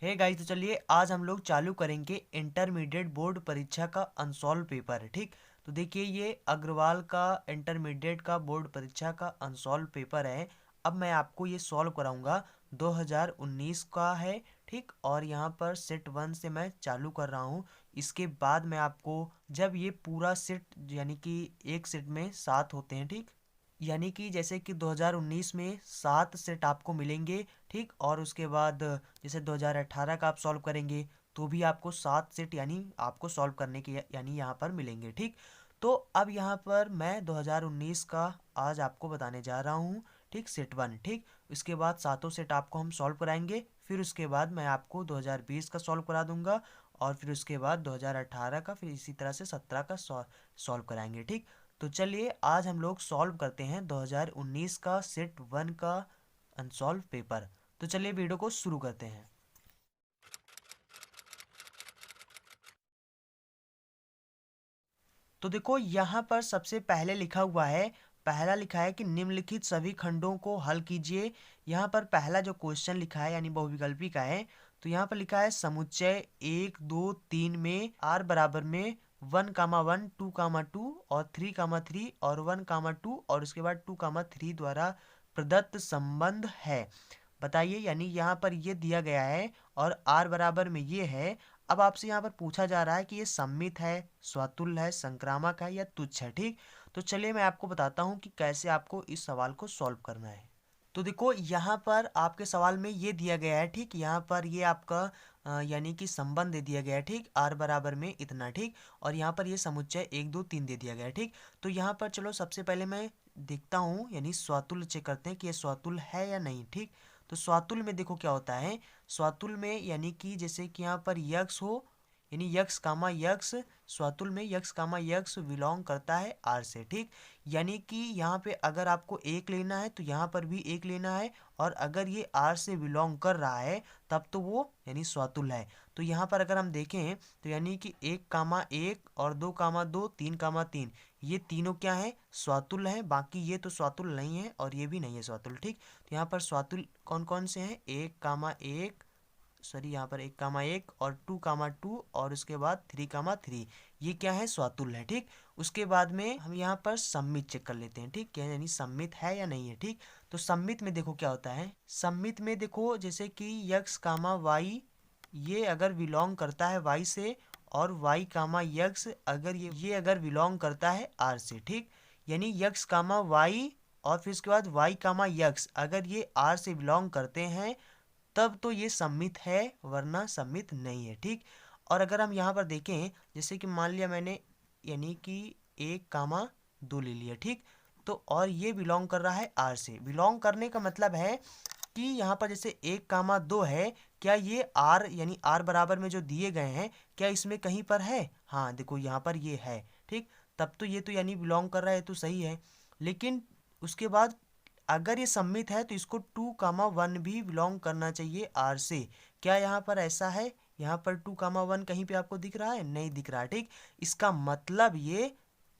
Hey guys, तो चलिए आज हम लोग चालू करेंगे इंटरमीडिएट बोर्ड परीक्षा का अनसॉल्व पेपर। ठीक, तो देखिए ये अग्रवाल का इंटरमीडिएट का बोर्ड परीक्षा का अनसॉल्व पेपर है। अब मैं आपको ये सॉल्व कराऊंगा। 2019 का है। ठीक, और यहाँ पर सेट 1 से मैं चालू कर रहा हूँ। इसके बाद मैं आपको, जब ये पूरा सेट यानी कि एक सेट में 7 होते हैं, ठीक, यानी कि जैसे कि 2019 में 7 सेट आपको मिलेंगे। ठीक, और उसके बाद जैसे 2018 का आप सॉल्व करेंगे तो भी आपको 7 सेट यानी आपको सॉल्व करने के यानी यहाँ पर मिलेंगे। ठीक, तो अब यहाँ पर मैं 2019 का आज आपको बताने जा रहा हूँ। ठीक, सेट 1। ठीक, उसके बाद सातों सेट आपको हम सॉल्व कराएंगे। फिर उसके बाद मैं आपको 2020 का सॉल्व करा दूंगा, और फिर उसके बाद 2018 का, फिर इसी तरह से 17 का सॉल्व कराएंगे। ठीक, तो चलिए आज हम लोग सॉल्व करते हैं 2019 का सेट 1 का अनसॉल्व पेपर। तो चलिए वीडियो को शुरू करते हैं। तो देखो यहाँ पर सबसे पहले लिखा हुआ है, पहला लिखा है कि निम्नलिखित सभी खंडों को हल कीजिए। यहाँ पर पहला जो क्वेश्चन लिखा है यानी बहुविकल्पी का है, तो यहाँ पर लिखा है समुच्चय 1 2 3 में r बराबर में 1 1 2 2 और 3 3 और 1 2 और उसके बाद 2 3 द्वारा प्रदत्त संबंध है। बताइए, यानी यहाँ पर ये दिया गया है और r बराबर में ये है। अब आपसे यहाँ पर पूछा जा रहा है कि ये सम्मित है, स्वतुल्य है, संक्रामक है या तुच्छ है। ठीक, तो चलिए मैं आपको बताता हूँ कि कैसे आपको इस सवाल को सॉल्व करना है। तो देखो यहाँ पर आपके सवाल में ये दिया गया है। ठीक, यहाँ पर ये आपका यानी कि संबंध दे दिया गया है। ठीक, r बराबर में इतना। ठीक, और यहाँ पर ये समुच्चय 1 2 3 दे दिया गया है। ठीक, तो यहाँ पर चलो सबसे पहले मैं देखता हूँ, यानी स्वतुल्य चेक करते हैं कि ये स्वतुल्य है या नहीं। ठीक, तो स्वतुल्य में देखो क्या होता है। स्वतुल्य में यानी कि जैसे कि यहाँ पर यक्स हो, यानी यक्स कामा यक्स, स्वतुल्य में यक्स कामा यक्स बिलोंग करता है आर से। ठीक, यानी कि यहाँ पे अगर आपको एक लेना है तो यहाँ पर भी एक लेना है, और अगर ये आर से बिलोंग कर रहा है तब तो वो यानी स्वतुल्य है। तो यहाँ पर अगर हम देखें तो यानी कि 1 1 और 2 2 3 3, ये तीनों क्या है, स्वतुल्य है। बाकी ये तो स्वतुल्य नहीं है और ये भी नहीं है स्वतुल्य। ठीक, तो यहाँ पर स्वतुल्य कौन कौन से हैं, 1 1, सॉरी यहाँ पर 1 1 और 2 2 और उसके बाद 3 3, ये क्या है, स्वतुल्य है। ठीक, उसके बाद में हम यहाँ पर सम्मित चेक कर लेते हैं। ठीक, क्या यानी सम्मित है या नहीं है। ठीक, तो सम्मित में देखो क्या होता है। सम्मित में देखो जैसे कि यक्स कामा वाई, ये अगर बिलोंग करता है वाई से, और वाई कामा यक्स अगर ये अगर बिलोंग करता है आर से। ठीक, यानी यक्स कामा वाई और फिर उसके बाद वाई कामा यक्स अगर ये आर से बिलोंग करते हैं तब तो ये सम्मित है, वरना सम्मित नहीं है। ठीक, और अगर हम यहाँ पर देखें, जैसे कि मान लिया मैंने यानी कि 1 2 ले लिया। ठीक, तो और ये बिलोंग कर रहा है आर से। बिलोंग करने का मतलब है कि यहाँ पर जैसे 1 2 है, क्या ये आर यानी आर बराबर में जो दिए गए हैं, क्या इसमें कहीं पर है। हाँ देखो यहाँ पर ये है। ठीक, तब तो ये तो यानी बिलोंग कर रहा है, तो सही है। लेकिन उसके बाद अगर ये सम्मित है तो इसको 2 1 भी बिलोंग करना चाहिए आर से। क्या यहाँ पर ऐसा है, यहाँ पर 2 1 कहीं पे आपको दिख रहा है, नहीं दिख रहा है। ठीक, इसका मतलब ये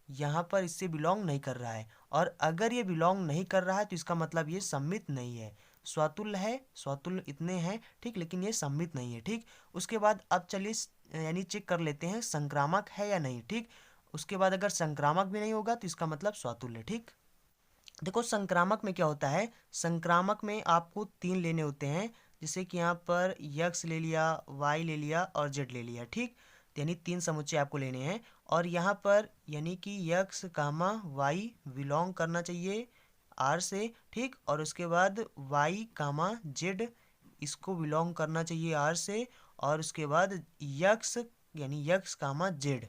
यहाँ पर इससे बिलोंग नहीं कर रहा है, और अगर ये बिलोंग नहीं कर रहा है तो इसका मतलब ये सम्मित नहीं है। स्वतुल्य है, स्वतुल्य इतने हैं। ठीक, लेकिन ये सम्मित नहीं है। ठीक, उसके बाद अब चलिए यानी चेक कर लेते हैं संक्रामक है या नहीं। ठीक, उसके बाद अगर संक्रामक भी नहीं होगा तो इसका मतलब स्वतुल्य। ठीक, देखो संक्रामक में क्या होता है, संक्रामक में आपको 3 लेने होते हैं। जैसे कि यहाँ पर यक्स ले लिया, वाई ले लिया और जेड ले लिया। ठीक, यानी 3 समुच्चय आपको लेने हैं, और यहाँ पर यानी कि यक्स कामा वाई बिलोंग करना चाहिए आर से। ठीक, और उसके बाद वाई कामा जेड इसको बिलोंग करना चाहिए आर से, और उसके बाद यक्स यानी यक्स कामा जेड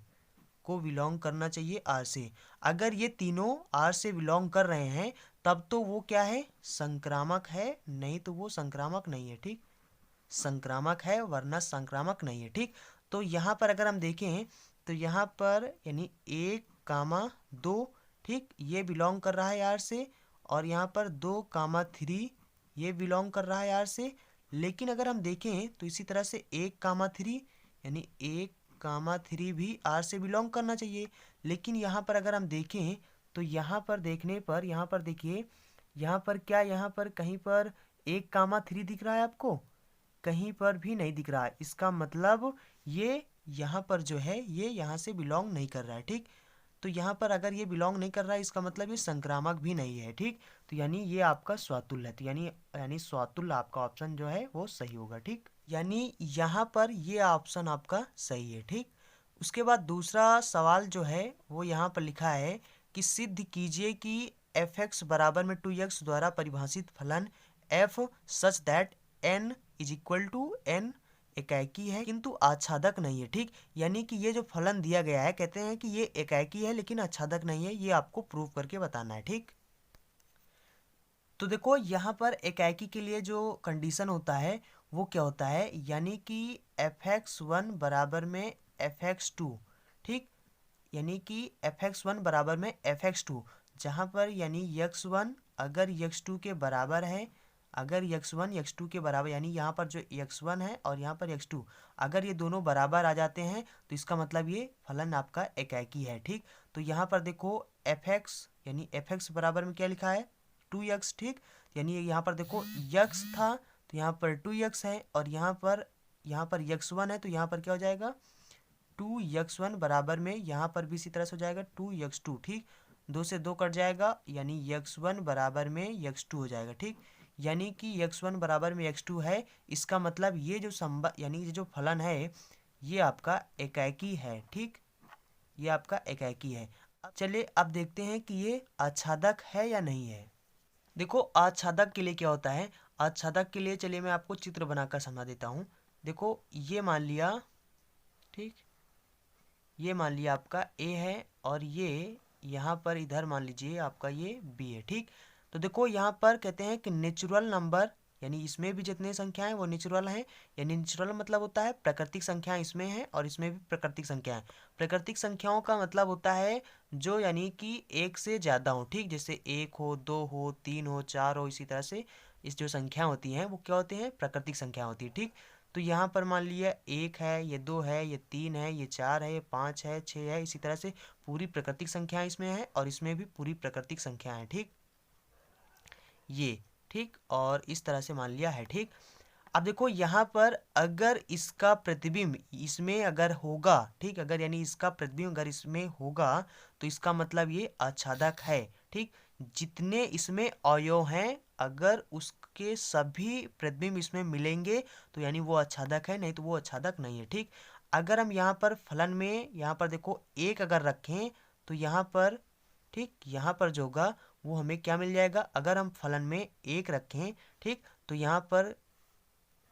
को बिलोंग करना चाहिए आर से। अगर ये तीनों आर से बिलोंग कर रहे हैं तब तो वो क्या है, संक्रामक है, नहीं तो वो संक्रामक नहीं है। ठीक, संक्रामक है वरना संक्रामक नहीं है। ठीक, तो यहाँ पर अगर हम देखें तो यहाँ पर यानी 1 2, ठीक, ये बिलोंग कर रहा है आर से, और यहाँ पर 2 3 ये बिलोंग कर रहा है आर से। लेकिन अगर हम देखें तो इसी तरह से 1 3 यानी 1 3 भी आर से बिलोंग करना चाहिए। लेकिन यहाँ पर अगर हम देखें तो यहाँ पर देखने पर यहाँ पर देखिए, यहाँ पर क्या, यहाँ पर कहीं पर 1 3 दिख रहा है आपको, कहीं पर भी नहीं दिख रहा है, इसका मतलब ये यहाँ पर जो है ये यहाँ से बिलोंग नहीं कर रहा है। ठीक, तो यहाँ पर अगर ये बिलोंग नहीं कर रहा है इसका मतलब ये संक्रामक भी नहीं है। ठीक, तो यानी ये आपका स्वातुल्य है, तो यानी स्वातुल्य आपका ऑप्शन जो है वो सही होगा। ठीक, यानी यहाँ पर ये ऑप्शन आपका सही है। ठीक, उसके बाद दूसरा सवाल जो है वो यहाँ पर लिखा है कि सिद्ध कीजिए कि एफ एक्स बराबर में 2x द्वारा परिभाषित फलन f such that n is equal to n एकाएकी है किंतु आच्छादक नहीं है। ठीक, यानी कि ये जो फलन दिया गया है कहते हैं कि ये एकाएकी है लेकिन आच्छादक नहीं है, ये आपको प्रूव करके बताना है। ठीक, तो देखो यहाँ पर एकाएकी के लिए जो कंडीशन होता है वो क्या होता है, यानी कि f(x1) बराबर में f(x2), ठीक, यानी कि f(x1) बराबर में f(x2), जहाँ पर यानी x1 अगर x2 के बराबर है, अगर x1 x2 के बराबर, यानी यहाँ पर जो x1 है और यहाँ पर x2 अगर ये दोनों बराबर आ जाते हैं तो इसका मतलब ये फलन आपका एकाएकी है। ठीक, तो यहाँ पर देखो f(x) यानी f(x) बराबर में क्या लिखा है 2x। ठीक, यानी यहाँ पर देखो x था तो यहाँ पर 2x है और यहाँ पर x1 है तो यहाँ पर क्या हो जाएगा 2x1 बराबर में यहाँ पर भी इसी तरह से हो जाएगा 2x2। ठीक, 2 से 2 कट जाएगा यानी x1 बराबर में x2 हो जाएगा। ठीक, यानी कि x1 बराबर में x2 है, इसका मतलब ये जो यानी ये जो फलन है ये आपका एकाएकी है। ठीक, ये आपका एकाएकी है। अब चलिए अब देखते हैं कि ये आच्छादक है या नहीं है। देखो आच्छादक के लिए क्या होता है, आच्छादक के लिए चलिए मैं आपको चित्र बनाकर समझा देता हूँ। देखो ये मान लिया, ठीक, ये मान लिया आपका A है और ये यहाँ पर इधर मान लीजिए आपका ये B है। ठीक, तो देखो यहाँ पर कहते हैं कि नेचुरल नंबर, यानी इसमें भी जितने संख्याएं वो नेचुरल हैं, यानी नेचुरल मतलब होता है प्राकृतिक संख्याएं इसमें हैं और इसमें भी प्राकृतिक संख्याएं। प्राकृतिक संख्याओं का मतलब होता है जो यानी कि एक से ज़्यादा हो। ठीक, जैसे 1 हो, 2 हो, 3 हो, 4 हो, इसी तरह से इस जो संख्या होती हैं वो क्या होती हैं प्राकृतिक संख्या होती है। ठीक, तो यहाँ पर मान लिया 1 है, ये 2 है, ये 3 है, ये 4 है, ये 5 है, 6 है, इसी तरह से पूरी प्राकृतिक संख्याएं इसमें है और इसमें भी पूरी प्राकृतिक संख्याएं हैं। ठीक, ये ठीक, और इस तरह से मान लिया है। ठीक, अब देखो यहाँ पर अगर इसका प्रतिबिंब इसमें अगर होगा, ठीक, अगर यानी इसका प्रतिबिंब अगर इसमें होगा तो इसका मतलब ये आच्छादक है। ठीक, जितने इसमें अवयव हैं अगर उसके सभी प्रतिबिंब इसमें मिलेंगे तो यानी वो आच्छादक है, नहीं तो वो आच्छादक नहीं है। ठीक, अगर हम यहाँ पर फलन में यहाँ पर देखो 1 अगर रखें तो यहाँ पर, ठीक, यहाँ पर जो होगा वो हमें क्या मिल जाएगा, अगर हम फलन में 1 रखें, ठीक, तो यहाँ पर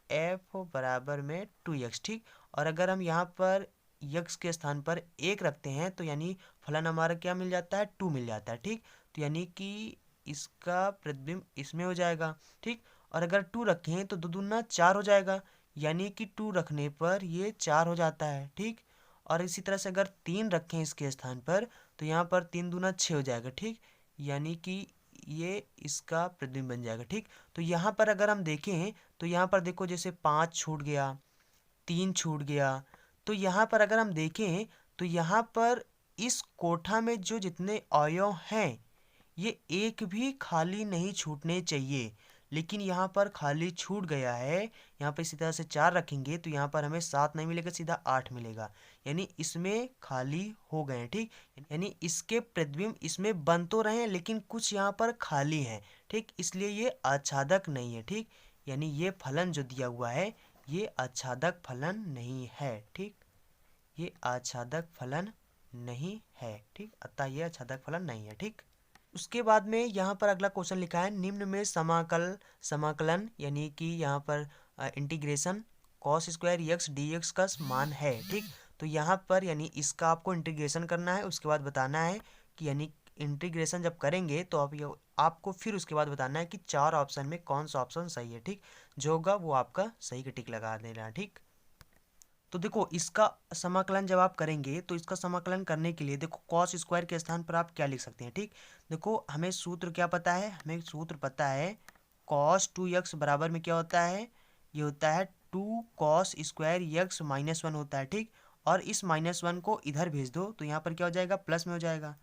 f बराबर में 2x। ठीक, और अगर हम यहाँ पर x के स्थान पर 1 रखते हैं तो यानी फलन हमारा क्या मिल जाता है 2 मिल जाता है। ठीक, तो यानी कि इसका प्रतिबिंब इसमें हो जाएगा। ठीक, और अगर 2 रखें तो 2 दूना 4 हो जाएगा, यानी कि 2 रखने पर ये 4 हो जाता है। ठीक, और इसी तरह से अगर 3 रखें इसके स्थान पर तो यहाँ पर 3 दूना 6 हो जाएगा। ठीक, यानी कि ये इसका प्रतिबिंब बन जाएगा। ठीक, तो यहाँ पर अगर हम देखें तो यहाँ पर देखो जैसे 5 छूट गया, 3 छूट गया, तो यहाँ पर अगर हम देखें तो यहाँ पर इस कोठा में जो जितने अवयव हैं ये एक भी खाली नहीं छूटने चाहिए, लेकिन यहाँ पर खाली छूट गया है। यहाँ पर इसी तरह से 4 रखेंगे तो यहाँ पर हमें 7 नहीं मिलेगा, सीधा 8 मिलेगा, यानी इसमें खाली हो गए। ठीक, यानी इसके प्रतिबिंब इसमें बन तो रहे हैं लेकिन कुछ यहाँ पर खाली हैं। ठीक, इसलिए ये आच्छादक नहीं है। ठीक, यानी ये फलन जो दिया हुआ है ये आच्छादक फलन नहीं है। ठीक, ये आच्छादक फलन नहीं है। ठीक, अतः ये आच्छादक फलन नहीं है। ठीक, उसके बाद में यहाँ पर अगला क्वेश्चन लिखा है निम्न में समाकलन यानी कि यहाँ पर integration cos square x dx का मान है। ठीक, तो यहाँ पर यानी इसका आपको इंटीग्रेशन करना है, उसके बाद बताना है कि यानी इंटीग्रेशन जब करेंगे तो आपको फिर उसके बाद बताना है कि 4 ऑप्शन में कौन सा ऑप्शन सही है। ठीक, जो होगा वो आपका सही का टिक लगा देना है। ठीक, तो देखो इसका समाकलन जब आप करेंगे तो इसका समाकलन करने के लिए देखो cos स्क्वायर के स्थान पर आप क्या लिख सकते हैं। ठीक, देखो हमें सूत्र क्या पता है, हमें सूत्र पता है cos 2x बराबर में क्या होता है, ये होता है 2 cos स्क्वायर x -1 होता है। ठीक, और इस -1 को इधर भेज दो तो यहाँ पर क्या हो जाएगा प्लस में हो जाएगा,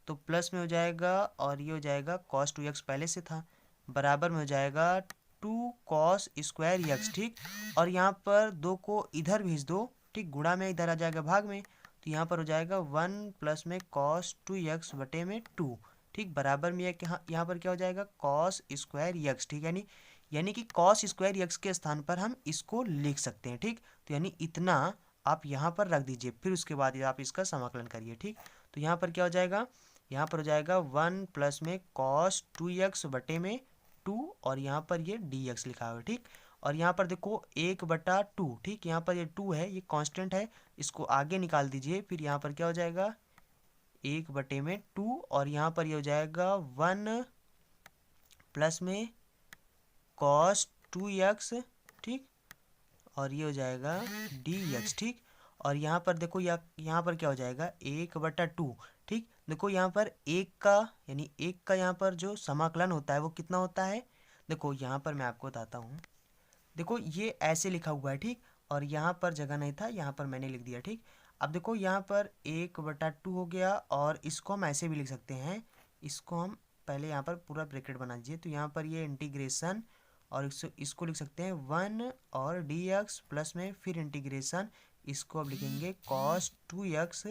तो प्लस में हो जाएगा और ये हो जाएगा cos 2x पहले से था, बराबर में हो जाएगा टू कॉस स्क्वायर यक्स, ठीक। और यहाँ पर 2 को इधर भेज दो, ठीक, गुणा में इधर आ जाएगा भाग में, तो यहाँ पर हो जाएगा 1 प्लस में कॉस 2x बटे में 2, ठीक, बराबर में यहाँ पर क्या हो जाएगा कॉस स्क्वायर यक्स, ठीक। यानी कि कॉस स्क्वायर यक्स के स्थान पर हम इसको लिख सकते हैं, ठीक। तो यानी इतना आप यहाँ पर रख दीजिए, फिर उसके बाद आप इसका समाकलन करिए, ठीक। तो यहाँ पर क्या हो जाएगा, यहाँ पर हो जाएगा 1 प्लस में कॉस 2x बटे में 2, और यहाँ पर ये dx लिखा हुआ है, ठीक। और यहाँ पर देखो 1/2, ठीक, यहाँ पर ये 2 है, ये कांस्टेंट है, इसको आगे निकाल दीजिए, फिर यहाँ पर क्या हो जाएगा 1/2, और यहाँ पर ये हो जाएगा 1 प्लस में कॉस 2x, ठीक, और ये हो जाएगा dx, ठीक। और यहाँ पर देखो यहाँ पर क्या हो जाएगा 1/2, ठीक। देखो यहाँ पर एक का यहाँ पर जो समाकलन होता है वो कितना होता है, देखो यहाँ पर मैं आपको बताता हूँ। देखो ये ऐसे लिखा हुआ है, ठीक, और यहाँ पर जगह नहीं था, यहाँ पर मैंने लिख दिया, ठीक। अब देखो यहाँ पर 1/2 हो गया, और इसको हम ऐसे भी लिख सकते हैं, इसको हम पहले यहाँ पर पूरा ब्रैकेट बना दीजिए, तो यहाँ पर ये इंटीग्रेशन, और इसको लिख सकते हैं 1 और dx प्लस में फिर इंटीग्रेशन, इसको अब लिखेंगे cos 2x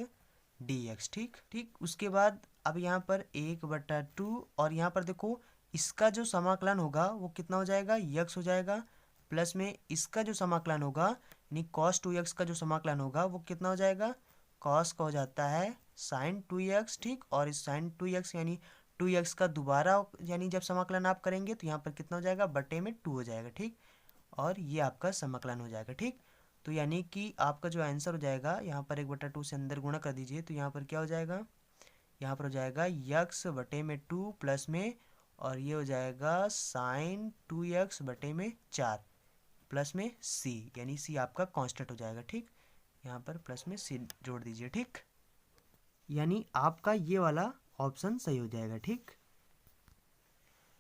dx, ठीक। उसके बाद अब यहाँ पर 1/2, और यहाँ पर देखो इसका जो समाकलन होगा वो कितना हो जाएगा यक्स हो जाएगा, प्लस में इसका जो समाकलन होगा यानी cos 2x का जो समाकलन होगा वो कितना हो जाएगा cos का हो जाता है sin 2x, ठीक। और इस sin 2x यानी 2x का दोबारा यानी जब समाकलन आप करेंगे तो यहाँ पर कितना हो जाएगा बटे में 2 हो जाएगा, ठीक। और ये आपका समाकलन हो जाएगा, ठीक। तो यानी कि आपका जो आंसर हो जाएगा यहाँ पर 1/2 से अंदर गुणा कर दीजिए, तो यहाँ पर क्या हो जाएगा, यहाँ पर हो जाएगा यक्स बटे में 2 प्लस में, और ये हो जाएगा साइन 2x बटे में 4 प्लस में c, यानी c आपका कांस्टेंट हो जाएगा, ठीक। यहाँ पर प्लस में c जोड़ दीजिए, ठीक। यानी आपका ये वाला ऑप्शन सही हो जाएगा, ठीक।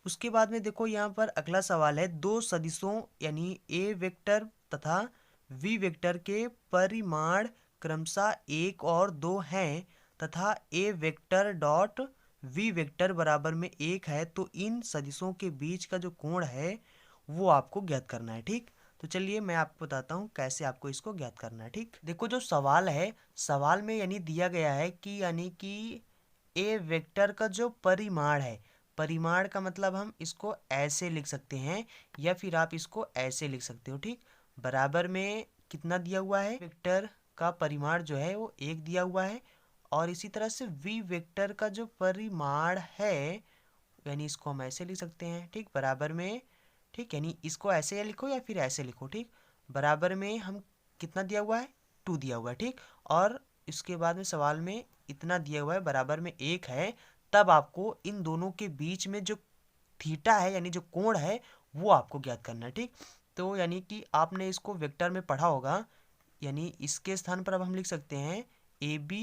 उसके बाद में देखो यहाँ पर अगला सवाल है, दो सदिशों यानी a वेक्टर तथा v वेक्टर के परिमाण क्रमशः 1 और 2 हैं तथा a vector dot v vector बराबर में 1 है, तो इन सदिशों के बीच का जो कोण है वो आपको ज्ञात करना है, ठीक। तो चलिए मैं आपको बताता हूँ कैसे आपको इसको ज्ञात करना है, ठीक। देखो जो सवाल है, सवाल में यानी दिया गया है कि यानी कि ए वेक्टर का जो परिमाण है, परिमाण का मतलब हम इसको ऐसे लिख सकते हैं या फिर आप इसको ऐसे लिख सकते हो, ठीक। बराबर में कितना दिया हुआ है, वेक्टर का परिमाण जो है वो 1 दिया हुआ है, और इसी तरह से वी वेक्टर का जो परिमाण है यानी इसको हम ऐसे लिख सकते हैं, ठीक, बराबर में, ठीक। यानी इसको ऐसे लिखो या फिर ऐसे लिखो, ठीक। बराबर में हम कितना दिया हुआ है 2 दिया हुआ है, ठीक। और इसके बाद में सवाल में इतना दिया हुआ है बराबर में 1 है, तब आपको इन दोनों के बीच में जो थीटा है यानी जो कोण है वो आपको ज्ञात करना है, ठीक। तो यानी कि आपने इसको वेक्टर में पढ़ा होगा, यानी इसके स्थान पर अब हम लिख सकते हैं ए बी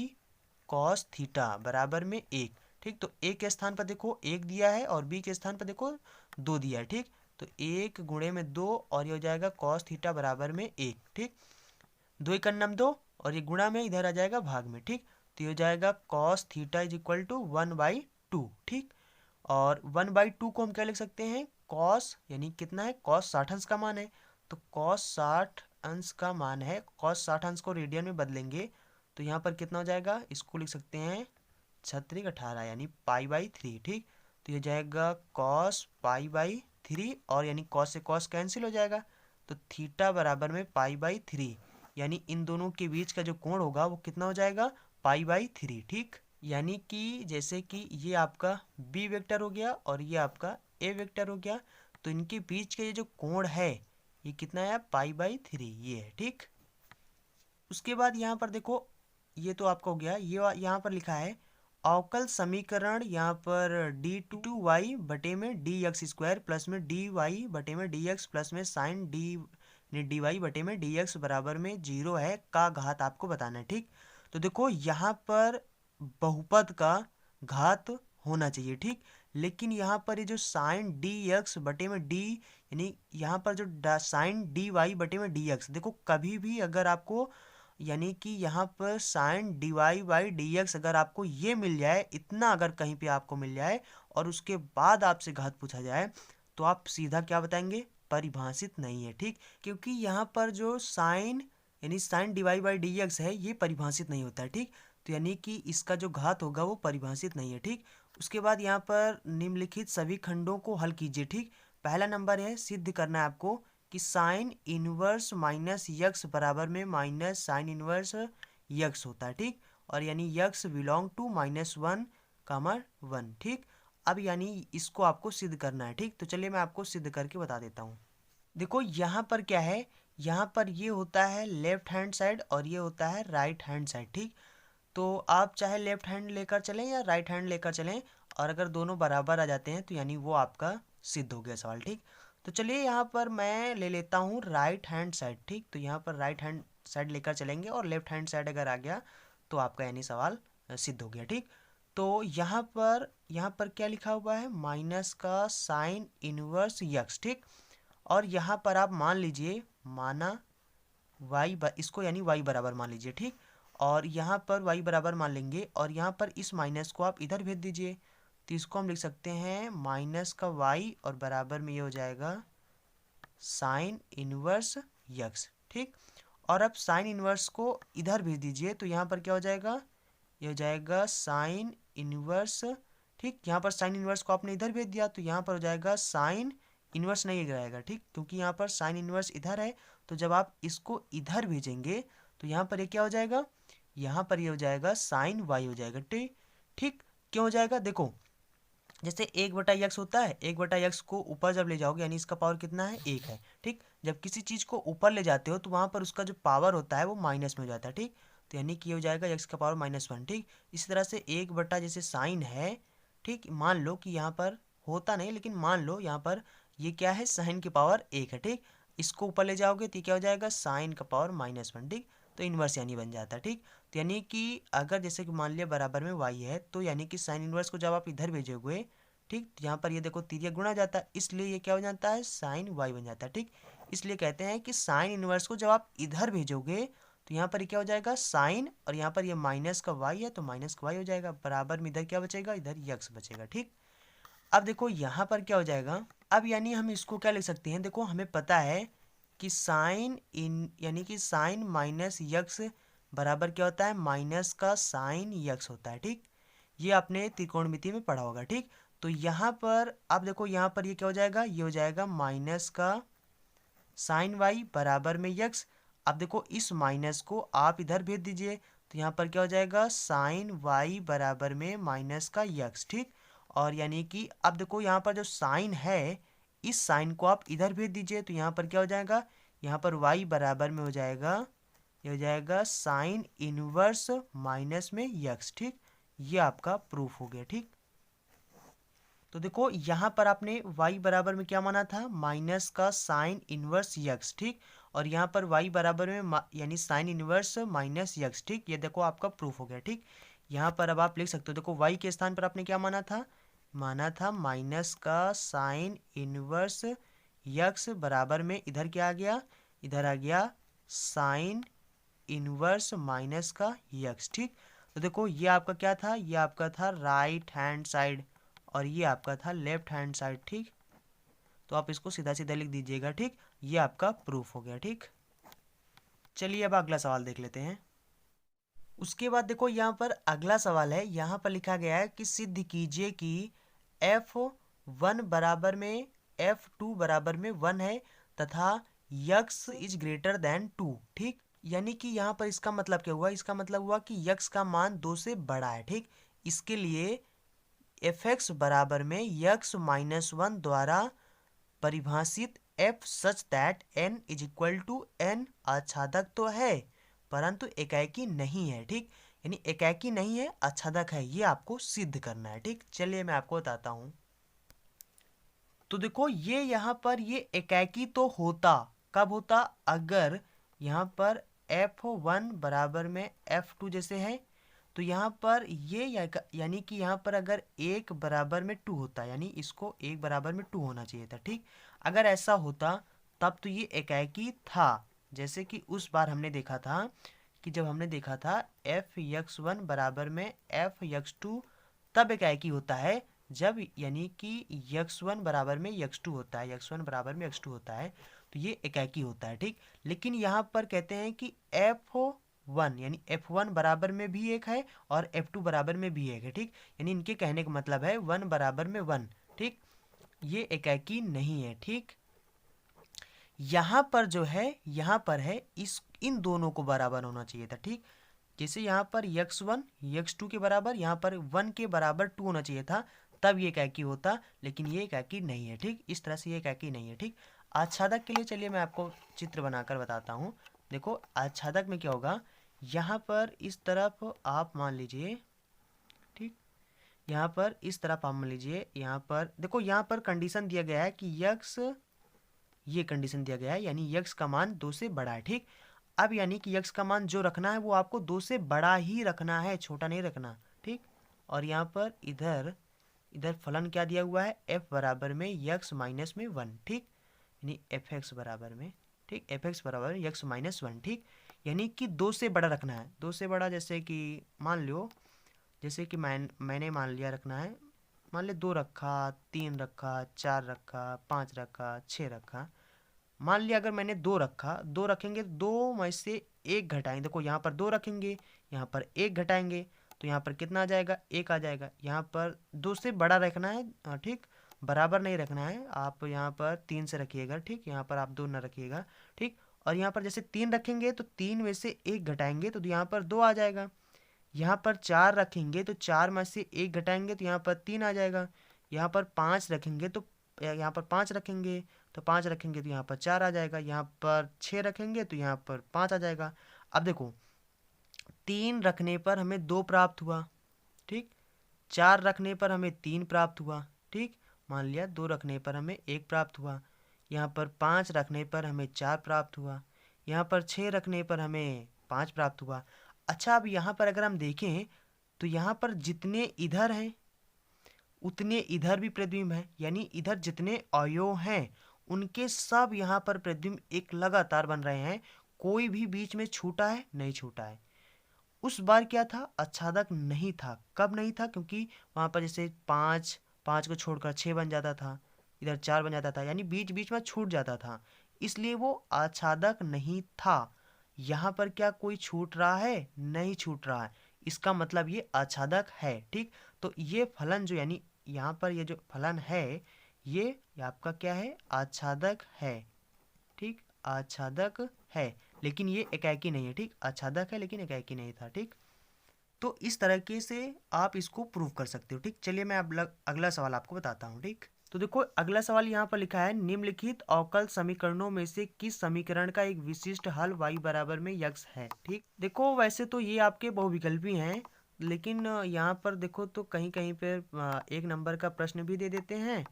कॉस थीटा बराबर में 1, ठीक। तो ए के स्थान पर देखो 1 दिया है और बी के स्थान पर देखो 2 दिया है, ठीक। तो 1 गुणे में 2, और ये हो जाएगा कॉस थीटा बराबर में 1, ठीक। 2 एक अन्नम 2, और ये गुणा में इधर आ जाएगा भाग में, ठीक। तो ये हो जाएगा cos theta is equal to 1/2, ठीक। और 1/2 को हम क्या लिख सकते हैं कॉस, यानी कितना है कॉस 60 अंश का मान है, तो कॉस 60 अंश का मान है, कॉस 60 अंश को रेडियन में बदलेंगे तो यहाँ पर कितना हो जाएगा, इसको लिख सकते हैं 6×18 यानी π/3, ठीक। तो ये जाएगा कॉस π/3, और यानी कॉस से कॉस कैंसिल हो जाएगा, तो थीटा बराबर में π/3, यानी इन दोनों के बीच का जो कोण होगा वो कितना हो जाएगा π/3, ठीक। यानी कि जैसे कि ये आपका बी वेक्टर हो गया और ये आपका ए वेक्टर हो गया, तो इनके बीच का ये जो कोण है ये कितना है π/3, ये है, ठीक। उसके बाद यहाँ पर देखो ये तो आपका हो गया, ये यहाँ पर लिखा है अवकल समीकरण, यहाँ पर d2y बटे में dx² प्लस में dy बटे में dx प्लस में साइन dy बटे में dx बराबर में 0 है का घात आपको बताना है, ठीक। तो देखो यहाँ पर बहुपद का घात होना चाहिए, ठीक। लेकिन यहाँ पर ये जो साइन dx बटे में d यानी यहाँ पर जो साइन dy बटे में dx, देखो कभी भी अगर आपको यानी कि यहाँ पर साइन dy/dx अगर आपको ये मिल जाए, इतना अगर कहीं पे आपको मिल जाए और उसके बाद आपसे घात पूछा जाए, तो आप सीधा क्या बताएंगे परिभाषित नहीं है, ठीक, क्योंकि यहाँ पर जो साइन यानी sine divide by d x है ये परिभाषित नहीं होता है, ठीक। तो यानी कि इसका जो घात होगा वो परिभाषित नहीं है, ठीक। उसके बाद यहाँ पर निम्नलिखित सभी खंडों को हल कीजिए, ठीक। पहला नंबर है सिद्ध करना है आपको कि साइन इनवर्स माइनस यक्स बराबर में माइनस साइन इनवर्स यक्स होता है, ठीक। और यानी यक्स बिलोंग टू -1, ठीक। अब यानी इसको आपको सिद्ध करना है, ठीक। तो चलिए मैं आपको सिद्ध करके बता देता हूँ। देखो यहाँ पर क्या है, यहाँ पर ये होता है लेफ्ट हैंड साइड और ये होता है राइट हैंड साइड, ठीक। तो आप चाहे लेफ्ट हैंड लेकर चलें या राइट हैंड लेकर चलें, और अगर दोनों बराबर आ जाते हैं तो यानी वो आपका सिद्ध हो गया सवाल, ठीक। तो चलिए यहाँ पर मैं ले लेता हूँ राइट हैंड साइड, ठीक। तो यहाँ पर राइट हैंड साइड लेकर चलेंगे और लेफ्ट हैंड साइड अगर आ गया तो आपका यानी सवाल सिद्ध हो गया, ठीक। तो यहाँ पर क्या लिखा हुआ है, माइनस का साइन इनवर्स यक्स, ठीक। और यहाँ पर आप मान लीजिए, माना इसको यानी y बराबर मान लीजिए, ठीक। और यहाँ पर y बराबर मान लेंगे और यहाँ पर इस माइनस को आप इधर भेज दीजिए, तो इसको हम लिख सकते हैं माइनस का y और बराबर में ये हो जाएगा साइन इनवर्स यक्स, ठीक। और अब साइन इनवर्स को इधर भेज दीजिए, तो यहाँ पर क्या हो जाएगा, ये हो जाएगा साइन इनवर्स, ठीक। यहाँ पर साइन इनवर्स को आपने इधर भेज दिया तो यहाँ पर हो जाएगा साइन इनवर्स नहीं रहेगा, ठीक, क्योंकि यहाँ पर साइन इनवर्स इधर है। तो जब आप इसको इधर भेजेंगे तो यहाँ पर ये क्या हो जाएगा, यहाँ पर ये हो जाएगा साइन वाई हो जाएगा, ठीक। ठीक क्यों हो जाएगा, देखो जैसे 1/x होता है, 1/x को ऊपर जब ले जाओगे यानी इसका पावर कितना है, 1 है, ठीक। जब किसी चीज़ को ऊपर ले जाते हो तो वहाँ पर उसका जो पावर होता है वो माइनस में हो जाता है, ठीक। तो यानी कि ये हो जाएगा x का पावर -1, ठीक। इसी तरह से 1 जैसे साइन है, ठीक, मान लो कि यहाँ पर होता नहीं लेकिन मान लो यहाँ पर ये क्या है, साइन की पावर 1 है, ठीक। इसको ऊपर ले जाओगे तो क्या हो जाएगा, साइन का पावर -1, ठीक। तो इन्वर्स यानी बन जाता है, ठीक। तो यानी कि अगर जैसे कि मान लिया बराबर में y है तो यानी कि साइन इनवर्स को जब आप इधर भेजोगे, ठीक, तो यहाँ पर ये देखो तिर्यक गुणा जाता है, इसलिए ये क्या हो जाता है, साइन y बन जाता है, ठीक। इसलिए कहते हैं कि साइन इनवर्स को जब आप इधर भेजोगे तो यहाँ पर क्या हो जाएगा, साइन, और यहाँ पर ये माइनस का y है तो माइनस का y हो जाएगा, बराबर में इधर क्या बचेगा, इधर यक्स बचेगा, ठीक। अब देखो यहाँ पर क्या हो जाएगा, अब यानी हम इसको क्या लिख सकते हैं, देखो हमें पता है कि साइन इन यानी कि साइन माइनस यक्स बराबर क्या होता है, माइनस का साइन यक्स होता है, ठीक। ये आपने त्रिकोणमिति में पढ़ा होगा, ठीक। तो यहाँ पर अब देखो यहाँ पर ये क्या हो जाएगा, ये हो जाएगा माइनस का साइन वाई बराबर में यक्स। अब देखो इस माइनस को आप इधर भेज दीजिए तो यहाँ पर क्या हो जाएगा, साइन वाई बराबर में माइनस का यक्स, ठीक। और यानी कि अब देखो यहाँ पर जो साइन है इस साइन को आप इधर भेज दीजिए तो यहाँ पर क्या हो जाएगा, यहाँ पर y बराबर में हो जाएगा, ये हो जाएगा साइन इनवर्स माइनस में यक्स, ठीक। ये आपका प्रूफ हो गया, ठीक। तो देखो यहाँ पर आपने y बराबर में क्या माना था, माइनस का साइन इनवर्स यक्स, ठीक। और यहाँ पर y बराबर में यानी साइन इनवर्स माइनस यक्स, ठीक। ये देखो आपका प्रूफ हो गया, ठीक। यहाँ पर अब आप लिख सकते हो, देखो y के स्थान पर आपने क्या माना था माइनस का साइन इनवर्स यक्स बराबर में इधर क्या आ गया, इधर आ गया साइन इनवर्स माइनस का यक्स, ठीक। तो देखो ये आपका क्या था, ये आपका था राइट हैंड साइड और ये आपका था लेफ्ट हैंड साइड, ठीक। तो आप इसको सीधा सीधा लिख दीजिएगा, ठीक। ये आपका प्रूफ हो गया, ठीक। चलिए अब अगला सवाल देख लेते हैं। उसके बाद देखो यहाँ पर अगला सवाल है, यहाँ पर लिखा गया है कि सिद्ध कीजिए कि f1 बराबर में f2 बराबर में 1 है तथा यक्स इज ग्रेटर देन 2, ठीक। यानी कि यहाँ पर इसका मतलब क्या हुआ, इसका मतलब हुआ कि यक्स का मान 2 से बड़ा है, ठीक। इसके लिए fx बराबर में यक्स -1 द्वारा परिभाषित f such that n is equal to n आच्छादक तो है परंतु एकाकी नहीं है, ठीक। यानी एकाकी नहीं है, आच्छादक है, ये आपको सिद्ध करना है, ठीक। चलिए मैं आपको बताता हूँ। तो देखो ये यहाँ पर ये एकाकी तो होता, कब होता, अगर यहाँ पर f1 बराबर में f2 जैसे है, तो यहाँ पर ये यानी कि यहाँ पर अगर 1 बराबर में 2 होता, यानी इसको 1 बराबर में 2 होना चाहिए था, ठीक। अगर ऐसा होता तब तो ये एकाकी था, जैसे कि उस बार हमने देखा था कि जब हमने देखा था f(x1) बराबर में f(x2) तब एकाकी होता है जब यानी कि x1 बराबर में x2 होता है, x1 बराबर में x2 होता है तो ये एकाकी होता है, ठीक। लेकिन यहाँ पर कहते हैं कि f1 यानी f1 बराबर में भी एक है और f2 बराबर में भी एक है, ठीक। यानी इनके कहने का मतलब है 1 बराबर में 1, ठीक। ये एकाकी नहीं है, ठीक। यहाँ पर जो है, यहाँ पर है इस इन दोनों को बराबर होना चाहिए था, ठीक। जैसे यहाँ पर x1 x2 के बराबर, यहाँ पर 1 के बराबर 2 होना चाहिए था, तब ये एकाकी होता, लेकिन ये एकाकी नहीं है, ठीक। इस तरह से ये एकाकी नहीं है, ठीक। आच्छादक के लिए चलिए मैं आपको चित्र बनाकर बताता हूँ। देखो आच्छादक में क्या होगा, यहाँ पर इस तरफ आप मान लीजिए, ठीक। यहाँ पर इस तरफ आप मान लीजिए, यहाँ पर देखो, यहाँ पर कंडीशन दिया गया है कि यक्स, ये कंडीशन दिया गया है यानी यक्स का मान 2 से बड़ा है, ठीक। अब यानी कि यक्स का मान जो रखना है वो आपको 2 से बड़ा ही रखना है, छोटा नहीं रखना, ठीक। और यहाँ पर इधर इधर फलन क्या दिया हुआ है, f बराबर में यक्स माइनस में 1, ठीक। यानी एफ एक्स बराबर में, ठीक, एफ एक्स बराबर में यक्स माइनस 1, ठीक। यानी कि 2 से बड़ा रखना है, 2 से बड़ा, जैसे कि मान लो, जैसे कि मैंने मान लिया रखना है, मान ले 2 रखा, 3 रखा, 4 रखा, 5 रखा, 6 रखा। मान लिया अगर मैंने 2 रखा, 2 रखेंगे तो 2 में से 1 घटाएंगे, देखो यहाँ पर 2 रखेंगे, यहाँ पर 1 घटाएंगे तो यहाँ पर कितना आ जाएगा, 1 आ जाएगा। यहाँ पर 2 से बड़ा रखना है, ठीक, बराबर नहीं रखना है। आप यहाँ पर 3 से रखिएगा, ठीक, यहाँ पर आप 2 ना रखिएगा, ठीक। और यहाँ पर जैसे 3 रखेंगे तो 3 में से 1 घटाएंगे तो यहाँ पर 2 आ जाएगा। यहाँ पर 4 रखेंगे तो 4 में से 1 घटाएंगे तो यहाँ पर 3 आ जाएगा। यहाँ पर 5 रखेंगे तो यहाँ पर 5 रखेंगे तो 5 रखेंगे तो यहाँ पर 4 आ जाएगा। यहाँ पर 6 रखेंगे तो यहाँ पर 5 आ जाएगा। अब देखो 3 रखने पर हमें 2 प्राप्त हुआ, ठीक। 4 रखने पर हमें 3 प्राप्त हुआ, ठीक। मान लिया 2 रखने पर हमें 1 प्राप्त हुआ। यहाँ पर 5 रखने पर हमें 4 प्राप्त हुआ। यहाँ पर 6 रखने पर हमें 5 प्राप्त हुआ। अच्छा, अब यहाँ पर अगर हम देखें तो यहाँ पर जितने इधर हैं उतने इधर भी प्रतिबिंब है, यानी इधर जितने अवयव हैं उनके सब यहाँ पर प्रतिबिंब एक लगातार बन रहे हैं, कोई भी बीच में छूटा है नहीं छूटा है। उस बार क्या था, आच्छादक नहीं था। कब नहीं था, क्योंकि वहां पर जैसे 5 5 को छोड़कर 6 बन जाता था, इधर 4 बन जाता था, यानी बीच बीच में छूट जाता था, इसलिए वो आच्छादक नहीं था। यहाँ पर क्या कोई छूट रहा है, नहीं छूट रहा है, इसका मतलब ये आच्छादक है, ठीक। तो ये फलन जो यानी यहाँ पर ये जो फलन है ये आपका क्या है, आच्छादक है, ठीक, आच्छादक है, लेकिन ये एकाकी नहीं है, ठीक। आच्छादक है लेकिन एकाकी नहीं था, ठीक। तो इस तरीके से आप इसको प्रूव कर सकते हो, ठीक। चलिए मैं अब अगला सवाल आपको बताता हूँ, ठीक। तो देखो अगला सवाल यहाँ पर लिखा है, निम्नलिखित अवकल समीकरणों में से किस समीकरण का एक विशिष्ट हल y बराबर में यक्स है, ठीक। देखो वैसे तो ये आपके बहुविकल्पी हैं, लेकिन यहाँ पर देखो तो कहीं कहीं पर 1 नंबर का प्रश्न भी दे देते हैं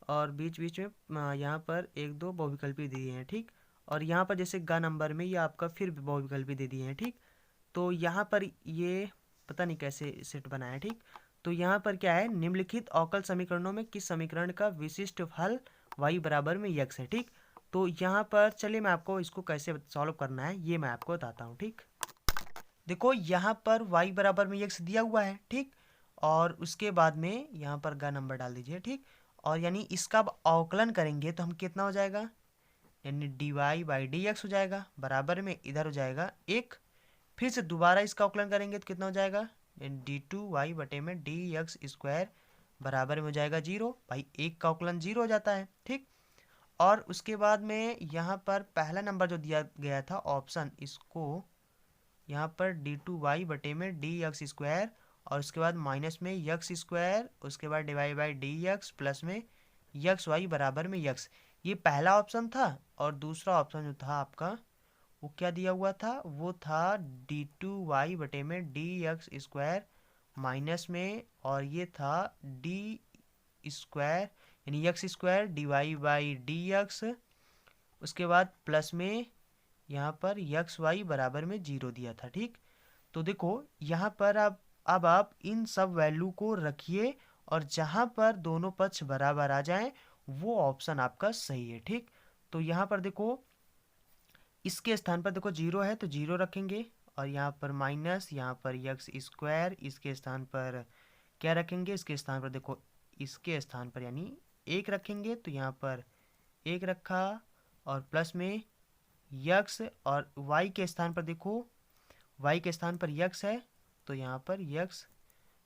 और बीच बीच में यहाँ पर 1-2 बहुविकल्पी दिए हैं, ठीक। और यहाँ पर जैसे ग नंबर में ये आपका फिर बहुविकल्पी दे दिए हैं, ठीक। तो यहाँ पर ये पता नहीं कैसे सेट बना है, ठीक। तो यहाँ पर क्या है, निम्नलिखित अवकल समीकरणों में किस समीकरण का विशिष्ट हल y बराबर में यक्स है, ठीक। तो यहाँ पर चलिए मैं आपको इसको कैसे सॉल्व करना है ये मैं आपको बताता हूँ, ठीक। देखो यहाँ पर y बराबर में यक्स दिया हुआ है, ठीक। और उसके बाद में यहाँ पर ग नंबर डाल दीजिए, ठीक। और यानी इसका अब अवकलन करेंगे तो हम कितना हो जाएगा, यानी dy बाई डी एक्स हो जाएगा, बराबर में इधर हो जाएगा 1। फिर से दोबारा इसका अवकलन करेंगे तो कितना हो जाएगा, d2y बटे में डी एक्स स्क्वायर बराबर में हो जाएगा 0। भाई 1 का अवकलन 0 हो जाता है, ठीक। और उसके बाद में यहाँ पर पहला नंबर जो दिया गया था ऑप्शन, इसको यहाँ पर d2y बटे में डी एक्स स्क्वायर और उसके बाद माइनस में यक्स स्क्वायर, उसके बाद divide by d x plus में यक्स वाई बराबर में यक्स, ये पहला ऑप्शन था। और दूसरा ऑप्शन जो था आपका वो क्या दिया हुआ था, वो था d2y बटे में डी एक्स स्क्वायर माइनस में, और ये था डी स्क्वायर यानी x square d y by d x, उसके बाद प्लस में यहाँ पर यक्स वाई बराबर में 0 दिया था, ठीक। तो देखो यहाँ पर अब आप इन सब वैल्यू को रखिए और जहाँ पर दोनों पक्ष बराबर आ जाएं वो ऑप्शन आपका सही है, ठीक। तो यहाँ पर देखो इसके स्थान पर देखो 0 है तो 0 रखेंगे, और यहाँ पर माइनस, यहाँ पर यक्स स्क्वायर, इसके स्थान पर क्या रखेंगे, इसके स्थान पर देखो इसके स्थान पर यानी 1 रखेंगे तो यहाँ पर 1 रखा, और प्लस में यक्स, और y के स्थान पर देखो y के स्थान पर यक्स है तो यहाँ पर यक्स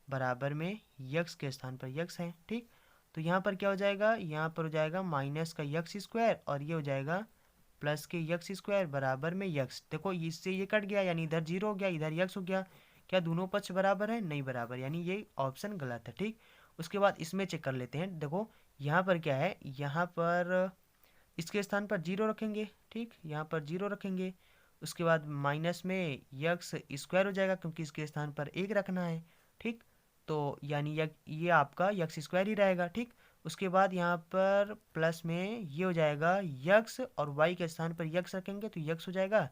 बराबर में यक्स के स्थान पर यक्स है। ठीक, तो यहाँ पर क्या हो जाएगा, यहाँ पर हो जाएगा माइनस का यक्स स्क्वायर और ये हो जाएगा प्लस के यक्स स्क्वायर बराबर में यक्स। देखो इससे ये कट गया यानी इधर 0 हो गया, इधर यक्स हो गया। क्या दोनों पक्ष बराबर है? नहीं बराबर, यानी ये ऑप्शन गलत है। ठीक, उसके बाद इसमें चेक कर लेते हैं। देखो यहाँ पर क्या है, यहाँ पर इसके स्थान पर 0 रखेंगे। ठीक, यहाँ पर 0 रखेंगे, उसके बाद माइनस में यक्स स्क्वायर हो जाएगा क्योंकि इसके स्थान पर 1 रखना है। ठीक, तो यानी ये आपका यक्स स्क्वायर ही रहेगा। ठीक, उसके बाद यहाँ पर प्लस में ये हो जाएगा यक्स, और वाई के स्थान पर यक्स रखेंगे तो यक्स हो जाएगा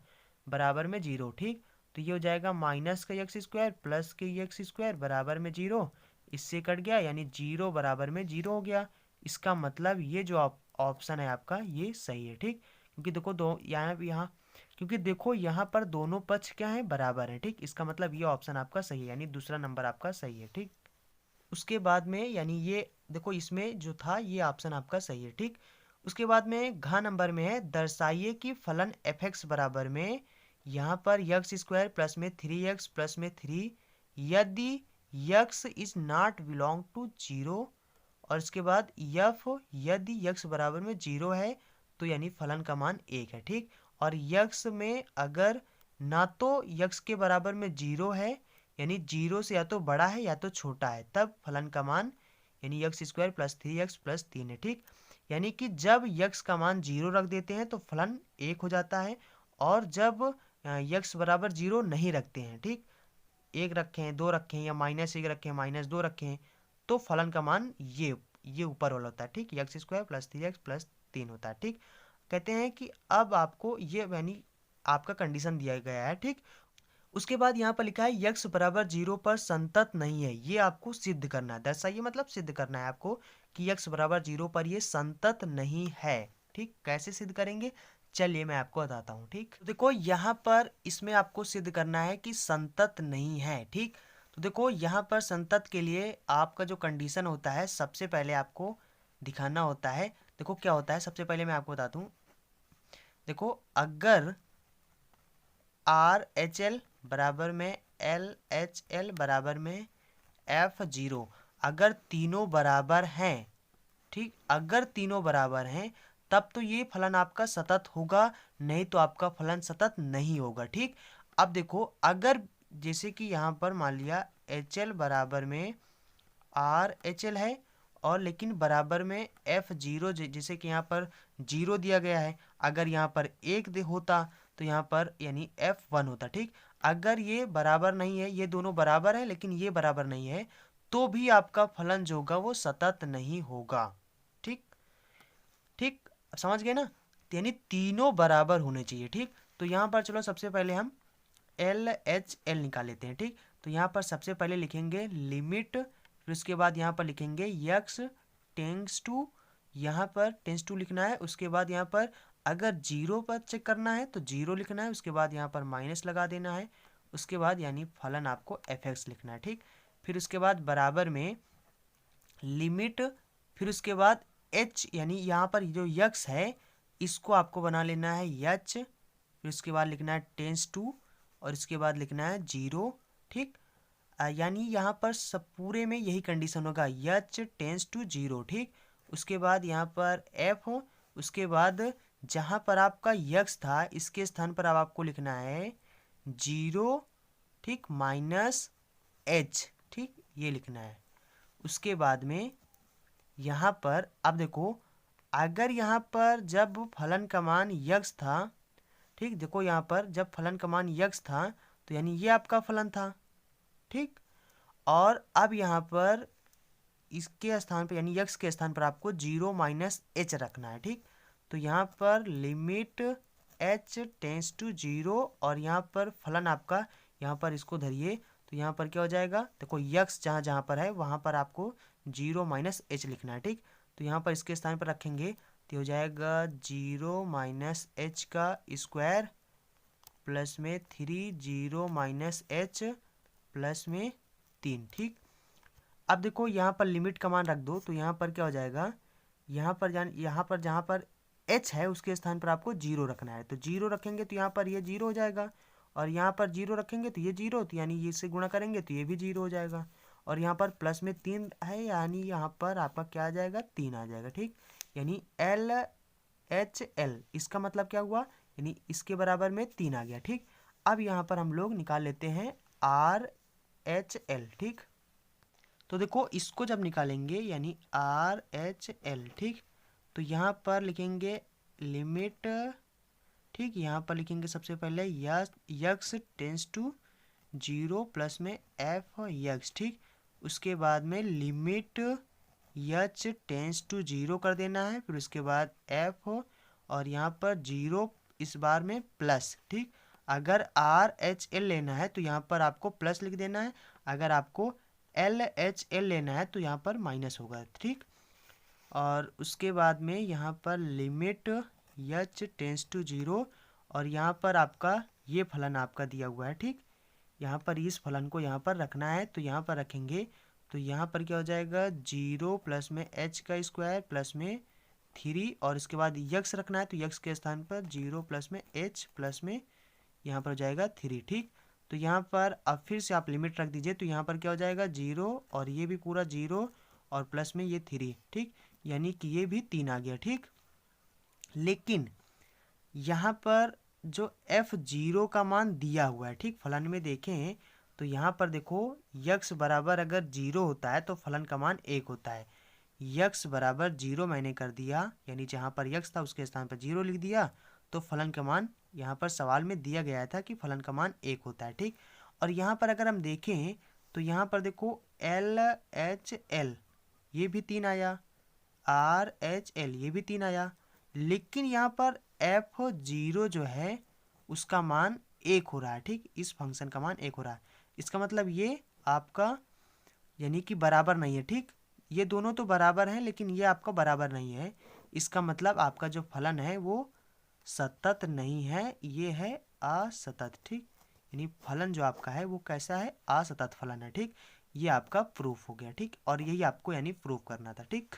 बराबर में 0। ठीक, तो ये हो जाएगा माइनस का यक्स स्क्वायर प्लस के यक्स स्क्वायर बराबर में 0। इससे कट गया यानी 0 बराबर में 0 हो गया। इसका मतलब ये जो ऑप्शन है आपका ये सही है। ठीक, क्योंकि देखो दो यहाँ क्योंकि देखो यहाँ पर दोनों पक्ष क्या है, बराबर है। ठीक, इसका मतलब ये ऑप्शन आपका सही है, यानी दूसरा नंबर आपका सही है। ठीक, उसके बाद में यानी ये देखो इसमें जो था ये ऑप्शन आपका सही है। ठीक, उसके बाद में घ नंबर में है दर्शाइए कि फलन एफ एक्स बराबर में यहाँ पर यक्स स्क्वायर प्लस में 3x प्लस में 3 यदि x is not belong to 0, और इसके बाद यफ यदि यक्स बराबर में 0 है तो यानी फलन का मान 1 है। ठीक, और यक्स में अगर ना तो यक्स के बराबर में 0 है यानी 0 से या तो बड़ा है या तो छोटा है, तब फलन का मान यानी x square plus 3x plus 3 है। ठीक, यानी कि जब यक्स का मान 0 रख देते हैं तो फलन 1 हो जाता है, और जब यक्स बराबर 0 नहीं रखते हैं, ठीक, 1 रखे हैं, 2 रखे हैं, या -1 रखे हैं, -2 रखे हैं, तो फलन का मान ये ऊपर वाला होता है। ठीक, x square plus 3x plus 3 होता है। ठीक, कहते हैं कि अब आपको ये यानी आपका कंडीशन दिया गया है। ठीक, उसके बाद यहाँ पर लिखा है यक्स बराबर 0 पर संतत नहीं है, ये आपको सिद्ध करना है। दर्शाइए मतलब सिद्ध करना है आपको कि यक्स बराबर 0 पर ये संतत नहीं है। ठीक, कैसे सिद्ध करेंगे, चलिए मैं आपको बताता हूँ। ठीक, तो देखो यहाँ पर इसमें आपको सिद्ध करना है कि संतत नहीं है। ठीक, तो देखो यहाँ पर संतत के लिए आपका जो कंडीशन होता है सबसे पहले आपको दिखाना होता है। देखो क्या होता है, सबसे पहले मैं आपको बता दूँ। देखो अगर RHL बराबर में LHL बराबर में F0, अगर तीनों बराबर हैं, ठीक, अगर तीनों बराबर हैं तब तो ये फलन आपका सतत होगा, नहीं तो आपका फलन सतत नहीं होगा। ठीक, अब देखो अगर जैसे कि यहाँ पर मान लिया HL बराबर में RHL है और लेकिन बराबर में F0, जैसे कि यहाँ पर 0 दिया गया है, अगर यहाँ पर 1 होता तो यहाँ पर यानी F1 होता। ठीक, अगर ये बराबर नहीं है, ये दोनों बराबर है लेकिन ये बराबर नहीं है, तो भी आपका फलन जो होगा वो सतत नहीं होगा। ठीक, ठीक, समझ गए ना, यानी तीनों बराबर होने चाहिए। ठीक, तो यहाँ पर चलो सबसे पहले हम LHL निकाल लेते हैं। ठीक, तो यहाँ पर सबसे पहले लिखेंगे लिमिट, फिर उसके बाद यहाँ पर लिखेंगे यक्स टेंस टू, यहाँ पर टेंस टू लिखना है। उसके बाद यहाँ पर अगर 0 पर चेक करना है तो 0 लिखना है, उसके बाद यहाँ पर माइनस लगा देना है, उसके बाद यानी फलन आपको fx लिखना है। ठीक, फिर उसके बाद बराबर में लिमिट, फिर उसके बाद h यानी यहाँ पर जो यक्स है इसको आपको बना लेना है यच, फिर उसके बाद लिखना है टेंस टू, और इसके बाद लिखना है 0। ठीक, यानी यहाँ पर सब पूरे में यही कंडीशन होगा, यच टेंस टू 0। ठीक, उसके बाद यहाँ पर f हो, उसके बाद जहाँ पर आपका यक्स था इसके स्थान पर अब आपको लिखना है 0, ठीक, माइनस h। ठीक, ये लिखना है। उसके बाद में यहाँ पर अब देखो अगर यहाँ पर जब फलन का मान यक्स था, ठीक, देखो यहाँ पर जब फलन का मान यक्स था तो यानी ये आपका फलन था। ठीक, और अब यहाँ पर इसके स्थान पर यानी यक्स के स्थान पर आपको 0 माइनस h रखना है। ठीक, तो यहाँ पर लिमिट h टेंस टू 0, और यहाँ पर फलन आपका यहाँ पर इसको धरिए तो यहाँ पर क्या हो जाएगा, देखो यक्स जहाँ जहाँ पर है वहाँ पर आपको 0 माइनस h लिखना है। ठीक, तो यहाँ पर इसके स्थान पर रखेंगे तो हो जाएगा 0 माइनस h का स्क्वायर प्लस में 3 0 माइनस h प्लस में 3। ठीक, अब देखो यहाँ पर लिमिट का मान रख दो, तो यहाँ पर क्या हो जाएगा, यहाँ पर जहाँ पर h है उसके स्थान पर आपको 0 रखना है। तो 0 रखेंगे तो यहाँ पर ये 0 हो जाएगा, और यहाँ पर 0 रखेंगे तो ये 0, तो यानी ये से गुणा करेंगे तो ये भी 0 हो जाएगा। और यहाँ पर प्लस में 3 है, यानी यहाँ पर आपका क्या आ जाएगा, 3 आ जाएगा। ठीक, यानी LHL इसका मतलब क्या हुआ, यानी इसके बराबर में 3 आ गया। ठीक, अब यहाँ पर हम लोग निकाल लेते हैं RHL। ठीक, तो देखो इसको जब निकालेंगे यानी RHL, ठीक, तो यहाँ पर लिखेंगे लिमिट, ठीक, यहाँ पर लिखेंगे सबसे पहले यक्स टेंस टू 0 प्लस में एफ यक्स। ठीक, उसके बाद में लिमिट यच टेंस टू 0 कर देना है, फिर उसके बाद एफ, और यहाँ पर 0 इस बार में प्लस। ठीक, अगर RHL लेना है तो यहाँ पर आपको प्लस लिख देना है, अगर आपको LHL लेना है तो यहाँ पर माइनस होगा। ठीक, और उसके बाद में यहाँ पर लिमिट यच टेंस टू 0, और यहाँ पर आपका ये फलन आपका दिया हुआ है। ठीक, यहाँ पर इस फलन को यहाँ पर रखना है, तो यहाँ पर रखेंगे तो यहाँ पर क्या हो जाएगा, 0 प्लस में h का स्क्वायर प्लस में 3, और इसके बाद यक्स रखना है, तो यक्स के स्थान पर 0 प्लस में h प्लस में यहाँ पर हो जाएगा 3। ठीक, तो यहाँ पर अब फिर से आप लिमिट रख दीजिए, तो यहाँ पर क्या हो जाएगा 0, और ये भी पूरा 0, और प्लस में ये 3। ठीक, यानी कि ये भी 3 आ गया। ठीक, लेकिन यहाँ पर जो F0 का मान दिया हुआ है, ठीक, फलन में देखें तो यहाँ पर देखो यक्स बराबर अगर 0 होता है तो फलन का मान 1 होता है। यक्स बराबर 0 मैंने कर दिया, यानी जहाँ पर यक्स था उसके स्थान पर 0 लिख दिया, तो फलन का मान यहाँ पर सवाल में दिया गया था कि फलन का मान 1 होता है। ठीक, और यहाँ पर अगर हम देखें तो यहाँ पर देखो LHL ये भी 3 आया, RHL ये भी 3 आया, लेकिन यहाँ पर F0 जो है उसका मान 1 हो रहा है। ठीक, इस फंक्शन का मान 1 हो रहा है, इसका मतलब ये आपका यानी कि बराबर नहीं है। ठीक, ये दोनों तो बराबर हैं लेकिन ये आपका बराबर नहीं है, इसका मतलब आपका जो फलन है वो सतत नहीं है, ये है असतत। ठीक, यानी फलन जो आपका है वो कैसा है, असतत फलन है। ठीक, ये आपका प्रूफ हो गया। ठीक, और यही आपको यानी प्रूफ करना था। ठीक,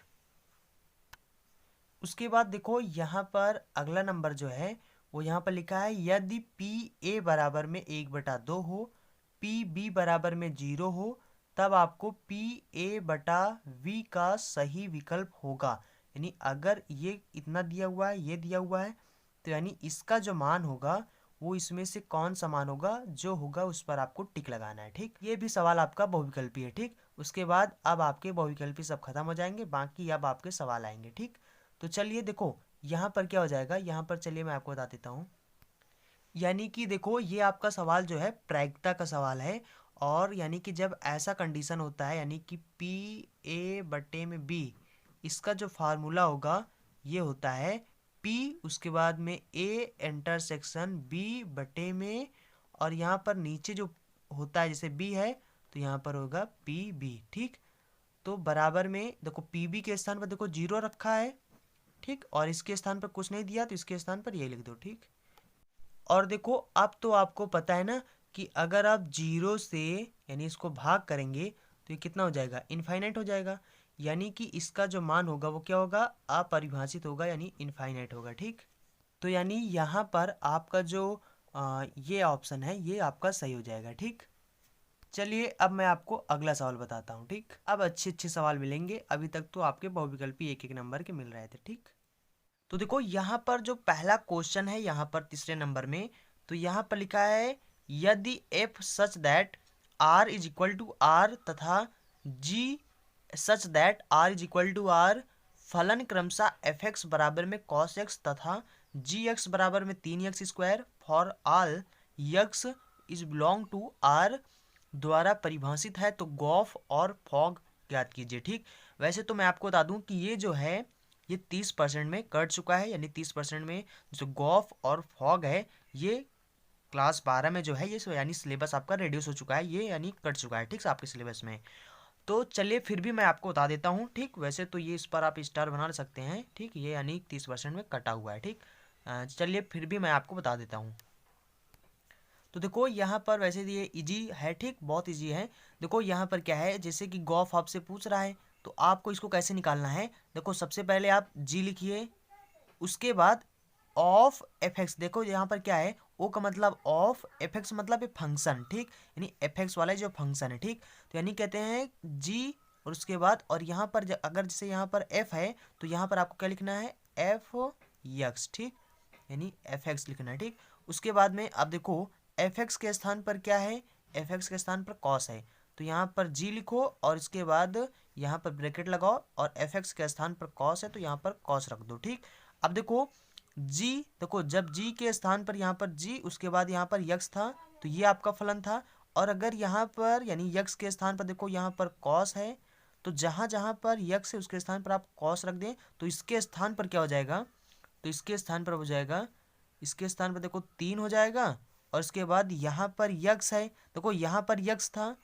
उसके बाद देखो यहाँ पर अगला नंबर जो है वो यहाँ पर लिखा है, यदि PA बराबर में 1/2 हो, PB बराबर में 0 हो, तब आपको PA/V का सही विकल्प होगा। यानी अगर ये इतना दिया हुआ है, ये दिया हुआ है, तो यानी इसका जो मान होगा वो इसमें से कौन सा मान होगा, जो होगा उस पर आपको टिक लगाना है। ठीक, ये भी सवाल आपका बहुविकल्पी है। ठीक, उसके बाद अब आपके बहुविकल्पी सब खत्म हो जाएंगे, बाकी अब आपके सवाल आएंगे। ठीक, तो चलिए देखो यहाँ पर क्या हो जाएगा, यहाँ पर चलिए मैं आपको बता देता हूँ। यानी कि देखो ये आपका सवाल जो है प्रायिकता का सवाल है, और यानी कि जब ऐसा कंडीशन होता है यानी कि PA/B इसका जो फार्मूला होगा ये होता है P उसके बाद में A इंटरसेक्शन B/में, और यहाँ पर नीचे जो होता है जैसे B है तो यहाँ पर होगा PB। ठीक, तो बराबर में देखो PB के स्थान पर देखो 0 रखा है। ठीक, और इसके स्थान पर कुछ नहीं दिया तो इसके स्थान पर ये लिख दो। ठीक, और देखो अब तो आपको पता है ना कि अगर आप 0 से यानी इसको भाग करेंगे तो ये कितना हो जाएगा, इनफाइनाइट हो जाएगा, यानी कि इसका जो मान होगा वो क्या होगा, अपरिभाषित होगा, यानी इनफाइनाइट होगा। ठीक, तो यानी यहाँ पर आपका जो ये ऑप्शन है ये आपका सही हो जाएगा। ठीक, चलिए अब मैं आपको अगला सवाल बताता हूँ। ठीक, अब अच्छे अच्छे सवाल मिलेंगे, अभी तक तो आपके बहुविकल्पी एक एक नंबर के मिल रहे थे। ठीक, तो देखो यहाँ पर जो पहला क्वेश्चन है यहाँ पर तीसरे नंबर में, तो यहाँ पर लिखा है, यदि f such that r is equal to r तथा g such that r is equal to r, फलन क्रमशः fx बराबर में cos x तथा gx बराबर में 3x² for all x is belong to r द्वारा परिभाषित है, तो गॉफ और फॉग ज्ञात कीजिए। ठीक, वैसे तो मैं आपको बता दूं कि ये जो है ये 30% में कट चुका है, यानी 30% में जो गॉफ और फॉग है ये क्लास 12 में जो है ये यानी सिलेबस आपका रिड्यूस हो चुका है, ये यानी कट चुका है। ठीक, आपके सिलेबस में। तो चलिए फिर भी मैं आपको बता देता हूँ। ठीक, वैसे तो ये इस पर आप स्टार बना सकते हैं। ठीक, ये यानी 30% में कटा हुआ है। ठीक, चलिए फिर भी मैं आपको बता देता हूँ। तो देखो यहाँ पर वैसे ये इजी है, ठीक, बहुत इजी है। देखो यहाँ पर क्या है, जैसे कि गॉफ आपसे पूछ रहा है तो आपको इसको कैसे निकालना है। देखो सबसे पहले आप जी लिखिए, उसके बाद ऑफ एफ एक्स। देखो यहाँ पर क्या है, ओ का मतलब ऑफ, एफ एक्स मतलब है फंक्शन, ठीक, यानी एफ एक्स वाला जो फंक्शन है, ठीक। तो यानी कहते हैं जी और उसके बाद, और यहाँ पर अगर जैसे यहाँ पर एफ है तो यहाँ पर आपको क्या लिखना है, एफ एक्स, ठीक, यानी एफ एक्स लिखना है, ठीक। उसके बाद में आप देखो एफ एक्स के स्थान पर क्या है, एफ एक्स के स्थान पर कॉस है, तो यहाँ पर जी लिखो और इसके बाद यहाँ पर ब्रैकेट लगाओ, और एफ एक्स के स्थान पर कॉस है तो यहाँ पर कॉस रख दो, ठीक। अब देखो जी, देखो जब जी के स्थान पर यहाँ पर जी, उसके बाद यहाँ पर यक्स था तो ये आपका फलन था, और अगर यहाँ पर यानी यक्स के स्थान पर देखो यहाँ पर कॉस है, तो जहाँ जहाँ पर यक्स है उसके स्थान पर आप कॉस रख दें, तो इसके स्थान पर क्या हो जाएगा, तो इसके स्थान पर हो जाएगा, इसके स्थान पर देखो 3 हो जाएगा, और इसके बाद यहाँ पर यक्स है, देखो यहाँ पर यक्स था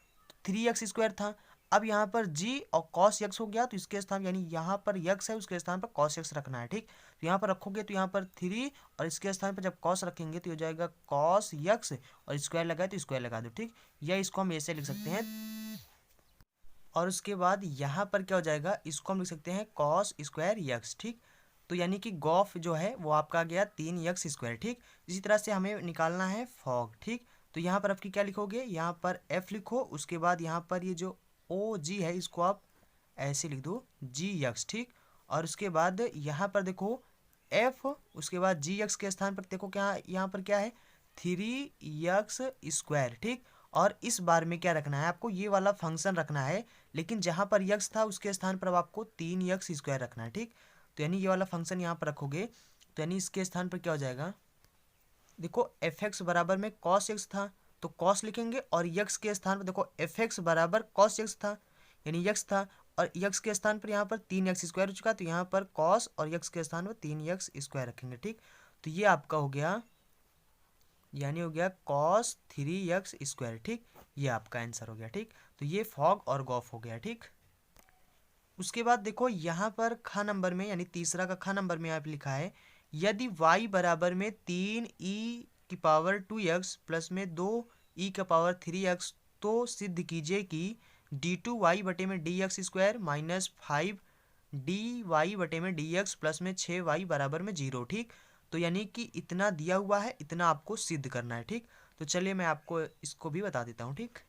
तो 3x² था, अब यहाँ पर जी और कॉस यक्स हो गया तो इसके स्थान यानी यहाँ पर यक्स है उसके स्थान पर कॉस यक्स रखना है, ठीक। तो यहाँ पर रखोगे तो यहाँ पर 3 और इसके स्थान पर जब कॉस रखेंगे तो हो जाएगा कॉस यक्स, और स्क्वायर लगाए तो स्क्वायर लगा दो, ठीक। या इसको हम ऐसे लिख सकते हैं, और उसके बाद यहाँ पर क्या हो जाएगा, इसको हम लिख सकते हैं कॉस स्क्वायर यक्स, ठीक। तो यानी कि गॉफ जो है वो आपका आ गया 3x², ठीक। इसी तरह से हमें निकालना है फॉग, ठीक। तो यहाँ पर आपकी क्या लिखोगे, यहाँ पर एफ लिखो, उसके बाद यहाँ पर ये जो ओ जी है इसको आप ऐसे लिख दो जी एक्स, ठीक। और उसके बाद यहाँ पर देखो एफ, उसके बाद जी एक्स के स्थान पर देखो क्या यहाँ पर क्या है, 3x², ठीक। और इस बार में क्या रखना है आपको, ये वाला फंक्शन रखना है, लेकिन जहाँ पर यक्स था उसके स्थान पर अब आपको 3x² रखना है, ठीक। तो यानी ये वाला फंक्शन यहाँ पर रखोगे तो यानी इसके स्थान पर क्या हो जाएगा, देखो एफ एक्स बराबर में कॉस एक्स था तो कॉस लिखेंगे, और यक्स के स्थान पर देखो एफ एक्स बराबर कॉस एक्स था यानी यक्स था, और यक्स के स्थान पर यहाँ पर 3x² हो चुका तो यहाँ पर कॉस और यक्स के स्थान पर 3x² रखेंगे, ठीक। तो ये आपका हो गया, यानी हो गया कॉस 3x², ठीक। ये आपका आंसर हो गया, ठीक। तो ये फॉग और गॉफ हो गया, ठीक। उसके बाद देखो यहाँ पर खा नंबर में यानी तीसरा का खा नंबर में आप लिखा है, यदि y बराबर में 3e⁻² प्लस में 2e का पावर 3x, तो सिद्ध कीजिए कि d2y बटे में dx² माइनस 5dy बटे में dx प्लस में 6y बराबर में 0, ठीक। तो यानी कि इतना दिया हुआ है, इतना आपको सिद्ध करना है, ठीक। तो चलिए मैं आपको इसको भी बता देता हूँ, ठीक।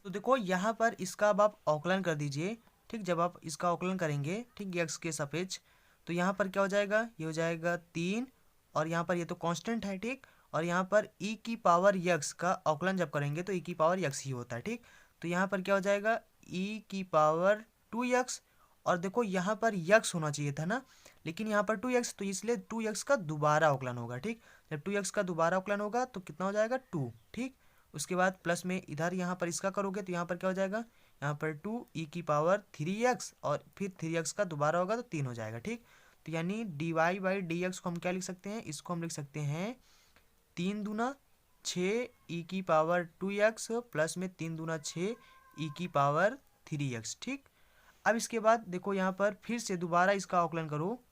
तो देखो यहाँ पर इसका अब आप अवकलन कर दीजिए, ठीक। जब आप इसका अवकलन करेंगे, ठीक, यक्स के सापेक्ष, तो यहाँ पर क्या हो जाएगा, ये हो जाएगा 3, और यहाँ पर ये तो कांस्टेंट है, ठीक। और यहाँ पर e की पावर यक्स का अवकलन जब करेंगे तो e की पावर यक्स ही होता है, ठीक। तो यहाँ पर क्या हो जाएगा, e की पावर 2x, और देखो यहाँ पर यक्स होना चाहिए था ना, लेकिन यहाँ पर 2x, तो इसलिए 2x का दोबारा अवकलन होगा, ठीक। जब 2x का दोबारा अवकलन होगा तो कितना हो जाएगा 2, ठीक। उसके बाद प्लस में इधर यहाँ पर इसका करोगे तो यहाँ पर क्या हो जाएगा, यहाँ पर 2e की पावर 3x, और फिर 3x का दोबारा होगा तो 3 हो जाएगा, ठीक। तो यानी dy/dx को हम क्या लिख सकते हैं, इसको हम लिख सकते हैं 3 दूना 6e की पावर 2x प्लस में 3 दूना 6e की पावर 3x, ठीक। अब इसके बाद देखो यहाँ पर फिर से दोबारा इसका अवकलन करो,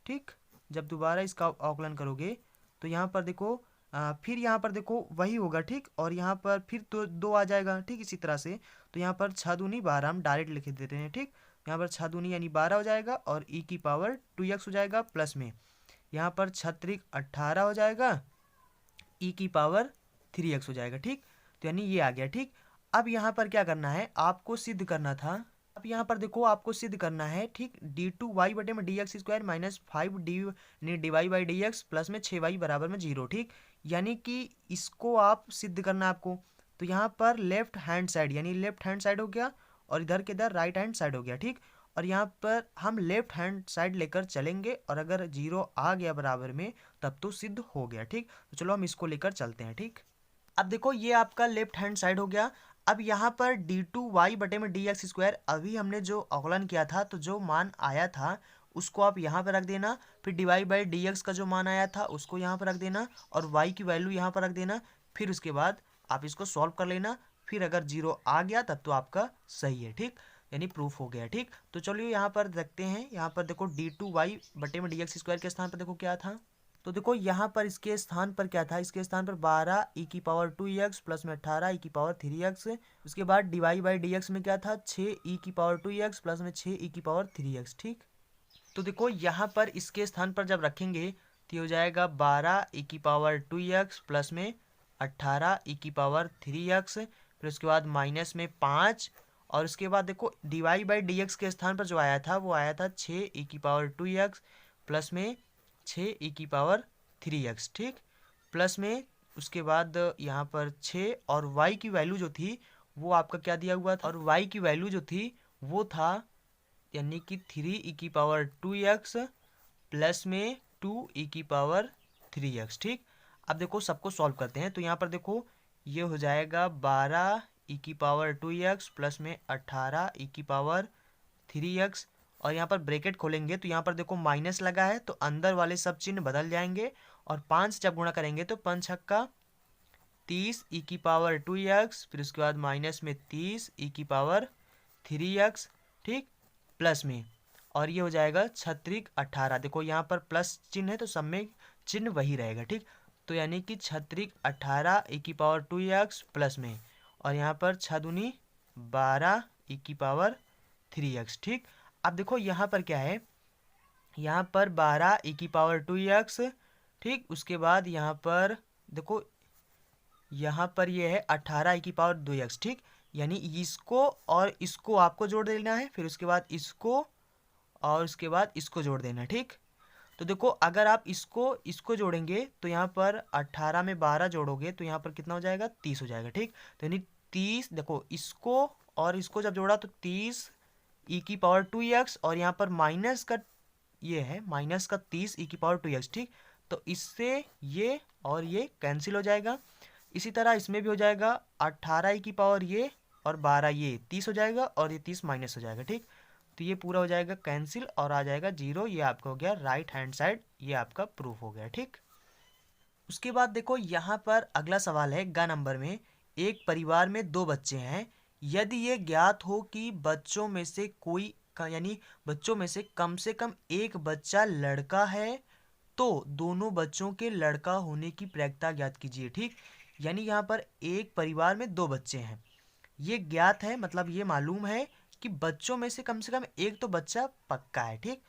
ठीक। जब दोबारा इसका अवकलन करोगे तो यहाँ पर देखो फिर यहाँ पर देखो वही होगा, ठीक। और यहाँ पर फिर तो 2 आ जाएगा, ठीक। इसी तरह से तो यहाँ पर 6 दूनी 12 हम डायरेक्ट लिख देते हैं, ठीक। यहाँ पर 6 दूनी यानी 12 हो जाएगा, और e की पावर 2x हो जाएगा, प्लस में यहाँ पर 6 18 हो जाएगा, e की पावर 3x हो जाएगा, ठीक। तो यानी ये आ गया, ठीक। अब यहाँ पर क्या करना है, आपको सिद्ध करना था, अब यहाँ पर देखो आपको सिद्ध करना है, ठीक, d2y बटे में dx² माइनस 5dy/dx प्लस में 6y बराबर में 0, ठीक। यानी कि इसको आप सिद्ध करना है आपको, तो यहाँ पर लेफ्ट हैंड साइड यानी लेफ्ट हैंड साइड हो गया, और इधर के इधर राइट हैंड साइड हो गया, ठीक। और यहाँ पर हम लेफ्ट हैंड साइड लेकर चलेंगे, और अगर 0 आ गया बराबर में तब तो सिद्ध हो गया, ठीक। तो चलो हम इसको लेकर चलते हैं, ठीक। अब देखो ये आपका लेफ्ट हैंड साइड हो गया। अब यहाँ पर d2y बटे में dx², अभी हमने जो अवकलन किया था तो जो मान आया था उसको आप यहाँ पर रख देना, फिर dy/dx का जो मान आया था उसको यहाँ पर रख देना, और y की वैल्यू यहाँ पर रख देना, फिर उसके बाद आप इसको सॉल्व कर लेना, फिर अगर 0 आ गया तब तो आपका सही है, ठीक, यानी प्रूफ हो गया, ठीक। तो चलिए यहाँ पर रखते हैं, यहाँ पर देखो d2y बटे में dx² के स्थान पर देखो क्या था, तो देखो यहाँ पर इसके स्थान पर क्या था, इसके स्थान पर 12 ई की पावर 2x प्लस में 18 ई की पावर 3x। उसके बाद डिवाइड बाई डी एक्स में क्या था, 6 ई की पावर 2x प्लस में 6 ई की पावर 3x। ठीक, तो देखो यहाँ पर इसके स्थान पर जब रखेंगे तो ये हो जाएगा 12 ई की पावर 2x प्लस में 18 ई की पावर 3x, फिर उसके बाद माइनस में 5, और उसके बाद देखो डिवाइड बाई डी एक्स के स्थान पर जो आया था वो आया था 6 ई की पावर 2x प्लस में 6 ई की पावर 3x। ठीक, प्लस में उसके बाद यहाँ पर 6, और y की वैल्यू जो थी वो आपका क्या दिया हुआ था, और y की वैल्यू जो थी वो था यानी कि 3 ई की पावर 2x प्लस में 2 ई की पावर 3x। ठीक, अब देखो सबको सॉल्व करते हैं, तो यहाँ पर देखो ये हो जाएगा 12 ई की पावर 2x प्लस में 18 ई की पावर 3x, और यहाँ पर ब्रैकेट खोलेंगे तो यहाँ पर देखो माइनस लगा है तो अंदर वाले सब चिन्ह बदल जाएंगे, और 5 जब गुणा करेंगे तो 5 छक्का 30 ई की पावर 2x, फिर उसके बाद माइनस में 30 ई की पावर 3x। ठीक, प्लस में, और ये हो जाएगा 36 18। देखो यहाँ पर प्लस चिन्ह है तो सब में चिन्ह वही रहेगा। ठीक, तो यानी कि 36 18 ई की पावर 2x प्लस में, और यहाँ पर 6 दूनी 12 ई की पावर 3x। ठीक, अब देखो यहाँ पर क्या है, यहाँ पर 12 ई की पावर 2x। ठीक, उसके बाद यहाँ पर देखो यहाँ पर ये है 18 ई की पावर 2x। ठीक, यानी इसको और इसको आपको जोड़ देना है, फिर उसके बाद इसको और उसके बाद इसको जोड़ देना। ठीक, तो देखो अगर आप इसको जोड़ेंगे तो यहाँ पर 18 में 12 जोड़ोगे तो यहाँ पर कितना हो जाएगा, 30 हो जाएगा। ठीक, तो यानी 30, देखो इसको और इसको जब जोड़ा तो 30 ई की पावर 2x, और यहाँ पर माइनस का ये है माइनस का 30 ई की पावर 2x। ठीक, तो इससे ये और ये कैंसिल हो जाएगा। इसी तरह इसमें भी हो जाएगा 18 ई की पावर ये और 12 ये 30 हो जाएगा, और ये 30 माइनस हो जाएगा। ठीक, तो ये पूरा हो जाएगा कैंसिल और आ जाएगा 0। ये आपका हो गया राइट हैंड साइड, ये आपका प्रूफ हो गया। ठीक, उसके बाद देखो यहाँ पर अगला सवाल है ग नंबर में, एक परिवार में 2 बच्चे हैं, यदि ये ज्ञात हो कि बच्चों में से कोई यानी बच्चों में से कम एक बच्चा लड़का है तो दोनों बच्चों के लड़का होने की प्रायिकता ज्ञात कीजिए। ठीक, यानी यहाँ पर एक परिवार में 2 बच्चे हैं, ये ज्ञात है मतलब ये मालूम है कि बच्चों में से कम एक तो बच्चा पक्का है। ठीक,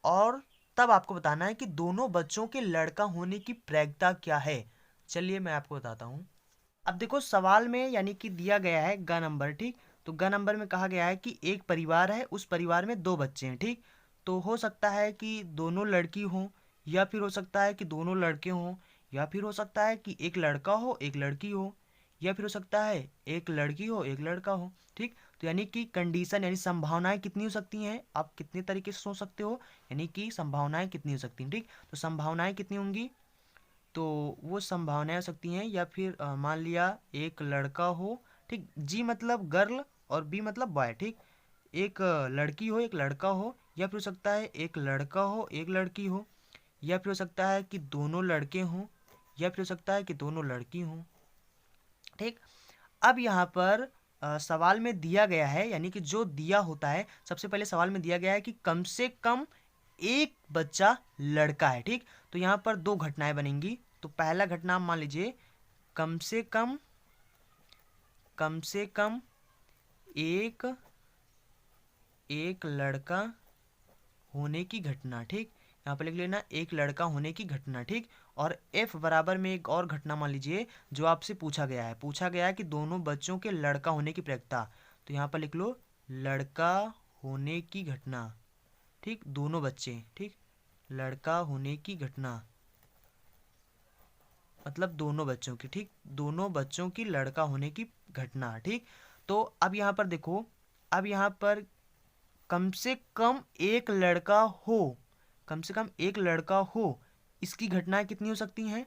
और तब आपको बताना है कि दोनों बच्चों के लड़का होने की प्रायिकता क्या है। चलिए मैं आपको बताता हूँ। अब देखो सवाल में यानी कि दिया गया है ग नंबर। ठीक, तो ग नंबर में कहा गया है कि एक परिवार है, उस परिवार में 2 बच्चे हैं। ठीक, तो हो सकता है कि दोनों लड़की हों, या फिर हो सकता है कि दोनों लड़के हों, या फिर हो सकता है कि एक लड़का हो एक लड़की हो, या फिर हो सकता है एक लड़की हो एक लड़का हो। ठीक, तो यानी कि कंडीशन यानी संभावनाएं कितनी हो सकती हैं, आप कितने तरीके से सोच सकते हो, यानी कि संभावनाएं कितनी हो सकती हैं। ठीक, तो संभावनाएं कितनी होंगी, तो वो संभावनाएं हो सकती हैं, या फिर मान लिया एक लड़का हो। ठीक, जी मतलब गर्ल और बी मतलब बॉय। ठीक, एक लड़की हो एक लड़का हो, या फिर हो सकता है एक लड़का हो एक लड़की हो, या फिर हो सकता है कि दोनों लड़के हों, या फिर हो सकता है कि दोनों लड़की हों। ठीक, अब यहाँ पर सवाल में दिया गया है, यानी कि जो दिया होता है सबसे पहले सवाल में दिया गया है कि कम से कम एक बच्चा लड़का है। ठीक, तो यहाँ पर 2 घटनाएं बनेंगी। तो पहला घटना मान लीजिए कम से कम एक लड़का होने की घटना। ठीक, यहाँ पर लिख लेना एक लड़का होने की घटना। ठीक, और F बराबर में एक और घटना मान लीजिए जो आपसे पूछा गया है कि दोनों बच्चों के लड़का होने की प्रायिकता, तो यहाँ पर लिख लो लड़का होने की घटना। ठीक, दोनों बच्चे। ठीक, लड़का होने की घटना मतलब दोनों बच्चों की। ठीक, दोनों बच्चों की लड़का होने की घटना। ठीक, तो अब यहाँ पर देखो, अब यहाँ पर कम से कम एक लड़का हो, कम से कम एक लड़का हो, इसकी घटनाएं कितनी हो सकती हैं,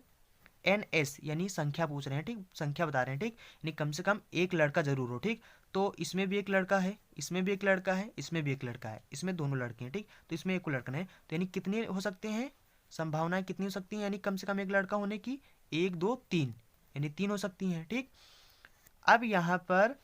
NS यानी संख्या पूछ रहे हैं। ठीक, संख्या बता रहे हैं। ठीक, यानी कम से कम एक लड़का जरूर हो। ठीक, तो इसमें भी एक लड़का है, इसमें भी एक लड़का है, इसमें भी एक लड़का है, इसमें दोनों लड़के हैं। ठीक, तो इसमें एक लड़का है, तो यानी कितने हो सकते हैं, संभावनाएं कितनी हो सकती हैं, यानी कम से कम एक लड़का होने की 1 2 3, यानी 3 हो सकती हैं। ठीक, अब यहाँ पर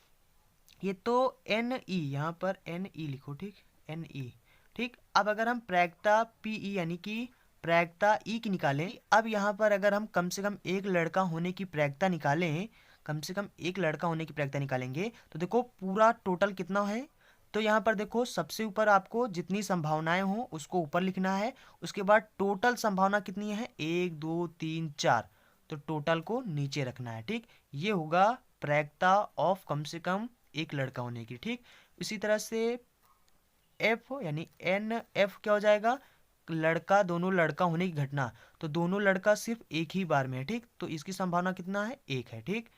ये तो NE, यहाँ पर NE लिखो। ठीक, NE। ठीक, अब अगर हम प्रायिकता PE यानी कि प्रायिकता ई की निकालें। अब यहाँ पर अगर हम कम से कम एक लड़का होने की प्रायिकता निकालें, कम से कम एक लड़का होने की प्रायिकता निकालेंगे तो देखो पूरा टोटल कितना है। तो यहाँ पर देखो सबसे ऊपर आपको जितनी संभावनाएं हो उसको ऊपर लिखना है, उसके बाद टोटल संभावना कितनी है, 1 2 3 4, तो टोटल को नीचे रखना है। ठीक, ये होगा प्रायिकता ऑफ कम से कम एक लड़का होने की। ठीक, इसी तरह से एफ यानी एन एफ क्या हो जाएगा, लड़का, दोनों लड़का होने की घटना, तो दोनों लड़का सिर्फ एक ही बार में है। ठीक, तो इसकी संभावना कितना है, एक है। ठीक,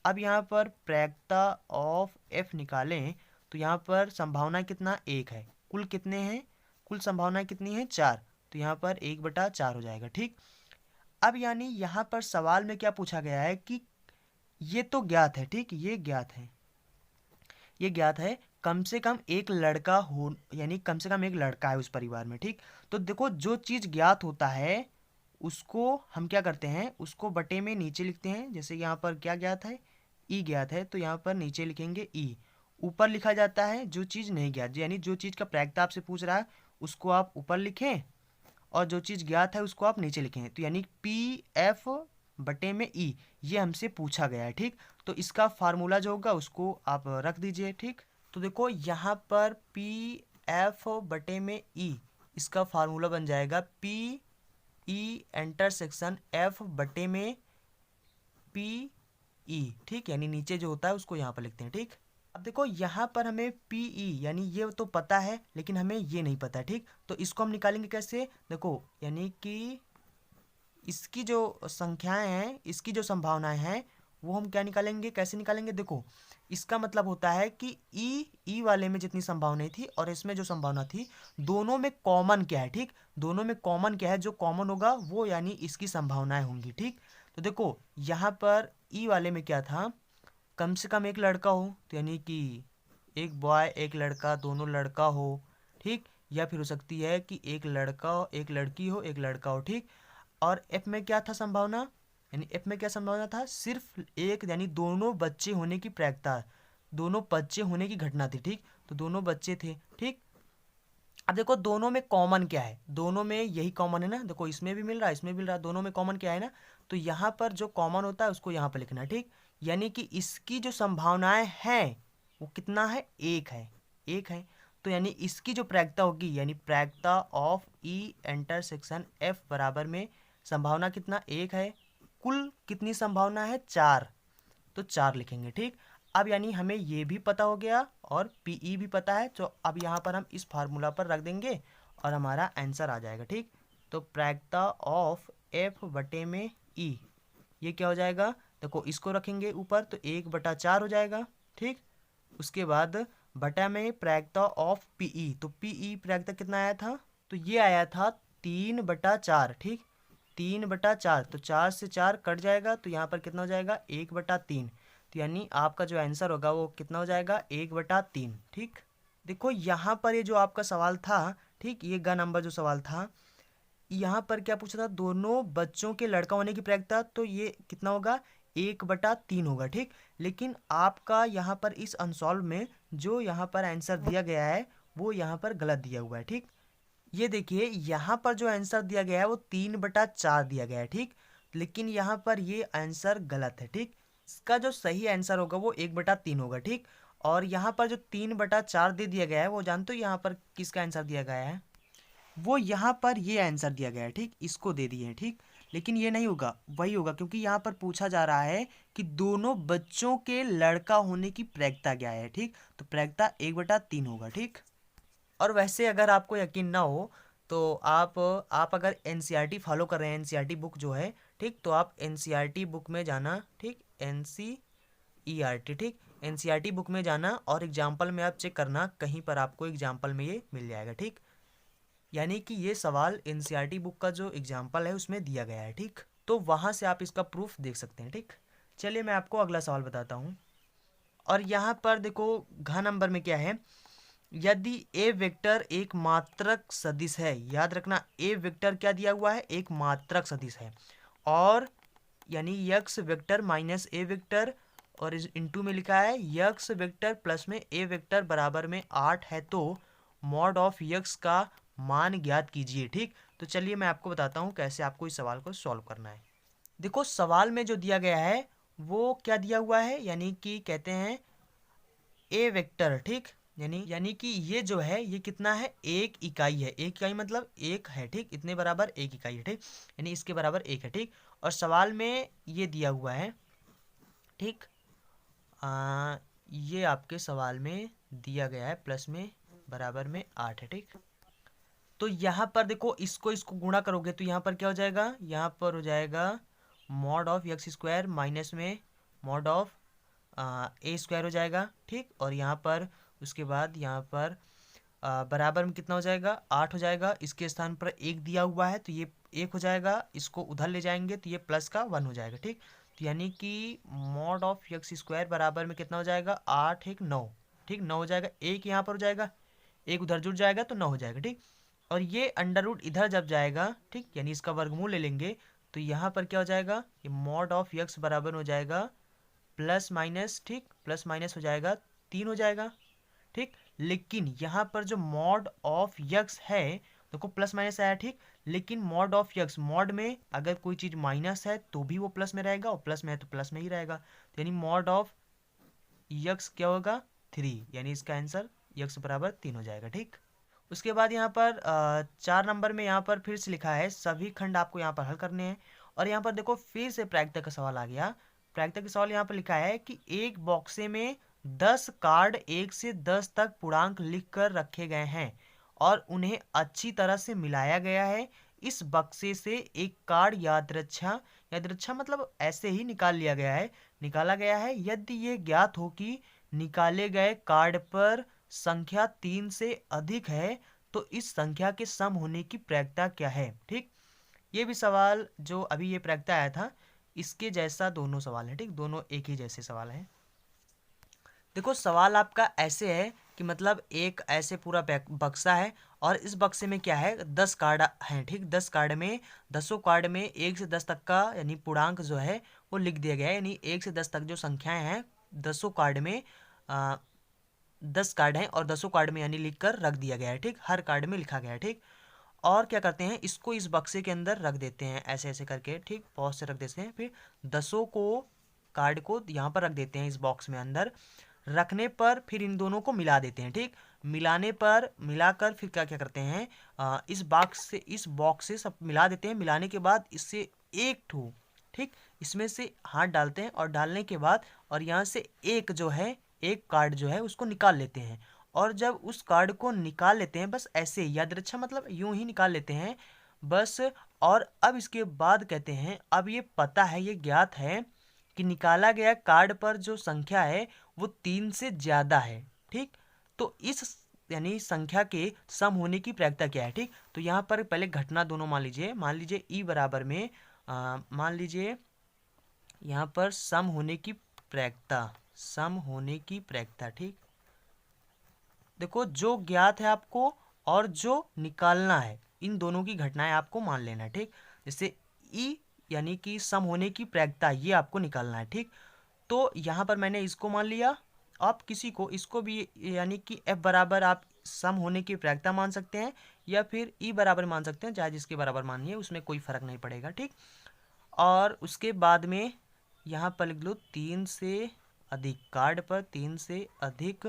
अब यहाँ पर प्रायिकता ऑफ एफ निकालें तो यहाँ पर संभावना कितना, एक है। कुल कितने हैं, कुल संभावना कितनी है, 4, तो यहाँ पर 1/4 हो जाएगा। ठीक, अब यानी यहाँ पर सवाल में क्या पूछा गया है कि ये तो ज्ञात है, ठीक, ये ज्ञात है, ये ज्ञात है कम से कम एक लड़का हो, यानी कम से कम एक लड़का है उस परिवार में। ठीक, तो देखो जो चीज़ ज्ञात होता है उसको हम क्या करते हैं, उसको बटे में नीचे लिखते हैं। जैसे यहाँ पर क्या ज्ञात है, ई ज्ञात है, तो यहाँ पर नीचे लिखेंगे ई। ऊपर लिखा जाता है जो चीज़ नहीं ज्ञात, यानी जो चीज़ का प्रायिकता आपसे पूछ रहा है उसको आप ऊपर लिखें और जो चीज़ ज्ञात है उसको आप नीचे लिखें। तो यानी पी एफ बटे में ई, ये हमसे पूछा गया है। ठीक, तो इसका फार्मूला जो होगा उसको आप रख दीजिए। ठीक, तो देखो यहाँ पर पी एफ बटे में ई, इसका फार्मूला बन जाएगा पी ई इंटरसेक्शन एफ बटे में पी ई। ठीक, यानी नीचे जो होता है उसको यहाँ पर लिखते हैं। ठीक, अब देखो यहाँ पर हमें पी ई यानी ये तो पता है लेकिन हमें ये नहीं पता। ठीक, तो इसको हम निकालेंगे कैसे, देखो यानी कि इसकी जो संख्याएं हैं, इसकी जो संभावनाएं हैं वो हम क्या निकालेंगे, कैसे निकालेंगे, देखो इसका मतलब होता है कि ई वाले में जितनी संभावनाएं थी और इसमें जो संभावना थी दोनों में कॉमन क्या है। ठीक, दोनों में कॉमन क्या है, जो कॉमन होगा वो यानी इसकी संभावनाएं होंगी। ठीक, तो देखो यहाँ पर ई वाले में क्या था, कम से कम एक लड़का हो, तो यानी कि एक बॉय एक लड़का, दोनों लड़का हो। ठीक, या फिर हो सकती है कि एक लड़का हो एक लड़की हो, एक लड़का हो। ठीक, और एफ में क्या था संभावना, यानी एफ में क्या संभावना था, सिर्फ एक, यानी दोनों बच्चे होने की प्रायिकता, दोनों बच्चे होने की घटना थी। ठीक, तो दोनों बच्चे थे। ठीक, अब देखो दोनों में कॉमन क्या है, दोनों में यही कॉमन है ना, देखो इसमें भी मिल रहा है इसमें भी मिल रहा है, दोनों में कॉमन क्या है ना, तो यहाँ पर जो कॉमन होता है उसको यहाँ पर लिखना है। ठीक, यानी कि इसकी जो संभावनाएं हैं वो कितना है, एक है, एक है। तो यानी इसकी जो प्रायिकता होगी, यानी प्रायिकता ऑफ ई इंटरसेक्शन एफ बराबर में संभावना कितना, एक है। कुल कितनी संभावना है, 4, तो 4 लिखेंगे। ठीक, अब यानी हमें ये भी पता हो गया और पीई भी पता है, तो अब यहाँ पर हम इस फार्मूला पर रख देंगे और हमारा आंसर आ जाएगा। ठीक, तो प्रायिकता ऑफ एफ बटे में ई, ये क्या हो जाएगा, देखो इसको रखेंगे ऊपर तो 1/4 हो जाएगा। ठीक, उसके बाद बटा में प्रायिकता ऑफ पीई, तो पीई प्रायिकता कितना आया था, तो ये आया था 3/4। ठीक, 3/4, तो 4 से 4 कट जाएगा तो यहाँ पर कितना हो जाएगा, 1/3, तो यानी आपका जो आंसर होगा वो कितना हो जाएगा, 1/3। ठीक, देखो यहाँ पर ये जो आपका सवाल था, ठीक, ये ग नंबर जो सवाल था, यहाँ पर क्या पूछा था, दोनों बच्चों के लड़का होने की प्रायिकता, तो ये कितना होगा, 1/3 होगा। ठीक, लेकिन आपका यहाँ पर इस अनसॉल्व में जो यहाँ पर आंसर दिया गया है वो यहाँ पर गलत दिया हुआ है। ठीक, ये देखिए यहाँ पर जो आंसर दिया गया है वो 3/4 दिया गया है। ठीक, लेकिन यहाँ पर ये आंसर गलत है। ठीक, इसका जो सही आंसर होगा वो 1/3 होगा। ठीक, और यहाँ पर जो 3/4 दे दिया गया है वो जानते हो यहाँ पर किसका आंसर दिया गया है, वो यहाँ पर ये आंसर दिया गया है। ठीक, इसको दे दिए हैं। ठीक, लेकिन ये नहीं होगा, वही होगा क्योंकि यहाँ पर पूछा जा रहा है कि दोनों बच्चों के लड़का होने की प्रायिकता क्या है। ठीक, तो प्रायिकता 1/3 होगा। ठीक, और वैसे अगर आपको यकीन ना हो तो आप अगर एनसीईआरटी फॉलो कर रहे हैं, एनसीईआरटी बुक जो है, ठीक, तो आप एनसीईआरटी बुक में जाना। ठीक, एनसीईआरटी, ठीक, एनसीईआरटी बुक में जाना और एग्जाम्पल में आप चेक करना, कहीं पर आपको एग्जाम्पल में ये मिल जाएगा। ठीक, यानी कि ये सवाल एनसीईआरटी बुक का जो एग्जाम्पल है उसमें दिया गया है। ठीक, तो वहाँ से आप इसका प्रूफ देख सकते हैं। ठीक, चलिए मैं आपको अगला सवाल बताता हूँ। और यहाँ पर देखो घ नंबर में क्या है, यदि ए वेक्टर एक मात्रक सदिश है, याद रखना ए वेक्टर क्या दिया हुआ है, एक मात्रक सदिश है, और यानी यक्स वेक्टर माइनस ए वेक्टर और इस इंटू में लिखा है यक्स वेक्टर प्लस में ए वेक्टर बराबर में 8 है, तो मॉड ऑफ यक्स का मान ज्ञात कीजिए। ठीक, तो चलिए मैं आपको बताता हूँ कैसे आपको इस सवाल को सॉल्व करना है। देखो सवाल में जो दिया गया है वो क्या दिया हुआ है, यानी कि कहते हैं ए वेक्टर, ठीक। यानी कि ये जो है ये कितना है, एक इकाई है। एक इकाई मतलब एक है, ठीक। इतने बराबर एक इकाई है, ठीक। यानी इसके बराबर एक है, ठीक। और सवाल में ये दिया हुआ है, ठीक। ये आपके सवाल में दिया गया है प्लस में बराबर में 8 है, ठीक। तो यहाँ पर देखो इसको इसको गुणा करोगे तो यहाँ पर क्या हो जाएगा, यहाँ पर हो जाएगा mod of x square minus में मॉड ऑफ ए स्क्वायर हो जाएगा, ठीक। और यहाँ पर उसके बाद यहाँ पर बराबर में कितना हो जाएगा, 8 हो जाएगा। इसके स्थान पर एक दिया हुआ है तो ये एक हो जाएगा, इसको उधर ले जाएंगे तो ये प्लस का 1 हो जाएगा, ठीक। तो यानी कि मॉड ऑफ एक्स स्क्वायर बराबर में कितना हो जाएगा, 8 एक 9, ठीक। 9 हो जाएगा, एक यहाँ पर हो जाएगा, एक उधर जुड़ जाएगा तो 9 हो जाएगा, ठीक। और ये अंडर रूट इधर जब जाएगा, ठीक, यानी इसका वर्गमूल ले लेंगे तो यहाँ पर क्या हो जाएगा, ये मॉड ऑफ एक्स बराबर हो जाएगा प्लस माइनस, ठीक, प्लस माइनस हो जाएगा 3 हो जाएगा, ठीक। लेकिन यहाँ पर जो मॉड ऑफ यक्स है, देखो प्लस माइनस आया, ठीक। लेकिन मॉड ऑफ यक्स, मॉड में अगर कोई चीज माइनस है तो भी वो प्लस में रहेगा और प्लस में है तो प्लस में ही रहेगा। तो यानी मॉड ऑफ यक्स क्या होगा, 3, यानी इसका आंसर यक्स बराबर 3 हो जाएगा, ठीक। उसके बाद यहाँ पर 4 नंबर में यहाँ पर फिर से लिखा है सभी खंड आपको यहाँ पर हल करने हैं। और यहाँ पर देखो फिर से प्रायिकता का सवाल आ गया। प्रायिकता का सवाल यहाँ पर लिखा है कि एक बॉक्से में 10 कार्ड 1 से 10 तक पूर्णांक लिख कर रखे गए हैं और उन्हें अच्छी तरह से मिलाया गया है। इस बक्से से एक कार्ड यादृच्छा यादृच्छा मतलब ऐसे ही निकाला गया है यदि ये ज्ञात हो कि निकाले गए कार्ड पर संख्या 3 से अधिक है तो इस संख्या के सम होने की प्रायिकता क्या है, ठीक। ये भी सवाल जो अभी ये प्रायिकता आया था इसके जैसा दोनों सवाल है, ठीक। दोनों एक ही जैसे सवाल है। देखो सवाल आपका ऐसे है कि मतलब एक ऐसे पूरा बक्सा है और इस बक्से में क्या है, 10 कार्ड हैं, ठीक। 10 कार्ड में 10 कार्ड में 1 से 10 तक का यानी पूर्णांक जो है वो लिख दिया गया है। यानी 1 से 10 तक जो संख्याएं हैं 10 कार्ड में 10 कार्ड हैं और 10 कार्ड में यानी लिख कर रख दिया गया है, ठीक। हर कार्ड में लिखा गया है, ठीक। और क्या करते हैं, इसको इस बक्से के अंदर रख देते हैं ऐसे ऐसे करके, ठीक। पॉज से रख देते हैं, फिर 10 को कार्ड को यहाँ पर रख देते हैं इस बॉक्स में अंदर। रखने पर फिर इन दोनों को मिला देते हैं, ठीक। मिलाने पर मिलाकर फिर क्या क्या करते हैं, इस बॉक्स से सब मिला देते हैं। मिलाने के बाद इससे एक ठो, ठीक, इसमें से हाथ डालते हैं और डालने के बाद और यहाँ से एक कार्ड जो है उसको निकाल लेते हैं। और जब उस कार्ड को निकाल लेते हैं बस ऐसे यादृच्छा मतलब यूं ही निकाल लेते हैं बस। और अब इसके बाद कहते हैं अब ये पता है, ये ज्ञात है कि निकाला गया कार्ड पर जो संख्या है वो 3 से ज्यादा है, ठीक। तो इस यानी संख्या के सम होने की प्रायिकता क्या है, ठीक। तो यहाँ पर पहले घटना दोनों मान लीजिए ई बराबर में मान लीजिए यहाँ पर सम होने की प्रायिकता, ठीक। देखो जो ज्ञात है आपको और जो निकालना है इन दोनों की घटनाएं आपको मान लेना है, ठीक। जैसे ई यानी कि सम होने की प्रायिकता ये आपको निकालना है, ठीक। तो यहाँ पर मैंने इसको मान लिया, आप किसी को इसको भी यानी कि एफ बराबर आप सम होने की प्रायिकता मान सकते हैं या फिर ई बराबर मान सकते हैं, चाहे जिसके बराबर मानिए उसमें कोई फर्क नहीं पड़ेगा, ठीक। और उसके बाद में यहाँ पर लिख लो 3 से अधिक कार्ड पर 3 से अधिक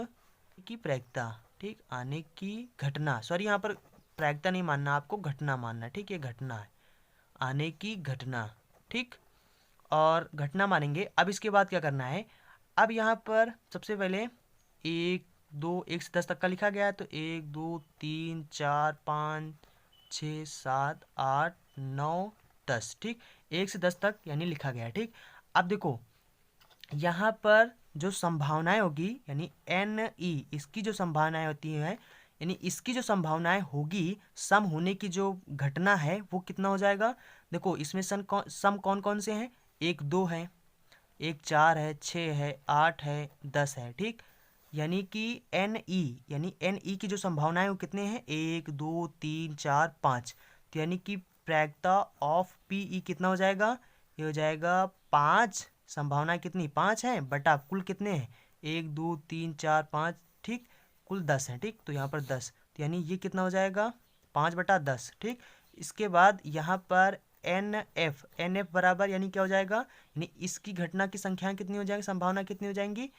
की प्रायिकता, ठीक। आने की घटना, सॉरी यहाँ पर प्रायिकता नहीं मानना, आपको घटना मानना, ठीक। ये घटना है, आने की घटना, ठीक। और घटना मानेंगे। अब इसके बाद क्या करना है, अब यहाँ पर सबसे पहले 1 2 1 से 10 तक का लिखा गया है तो 1 2 3 4 5 6 7 8 9 10, ठीक। 1 से 10 तक यानी लिखा गया है, ठीक। अब देखो यहाँ पर जो संभावनाएं होगी यानी एन ई इसकी जो संभावनाएं होती हैं यानी इसकी जो संभावनाएं होगी सम होने की जो घटना है वो कितना हो जाएगा। देखो इसमें सम कौन कौन से हैं, 1 2 है, 1 4 है, 6 है, 8 है, 10 है, ठीक। यानी कि एन ई की जो संभावनाएं वो कितने हैं, 1 2 3 4 5। तो यानी कि प्रायिकता ऑफ पी ई कितना हो जाएगा, ये हो जाएगा 5। संभावनाएं कितनी 5 हैं बटा कुल कितने हैं 1 2 3 4 5, ठीक। कुल 10 है, ठीक। तो यहाँ पर 10 तो यानी ये कितना हो जाएगा 5 बटा 10, ठीक। इसके बाद यहाँ पर एन एफ बराबर यानी क्या हो जाएगा, यानी इसकी घटना की संख्या कितनी हो जाएगी, संभावना कितनी हो जाएंगी,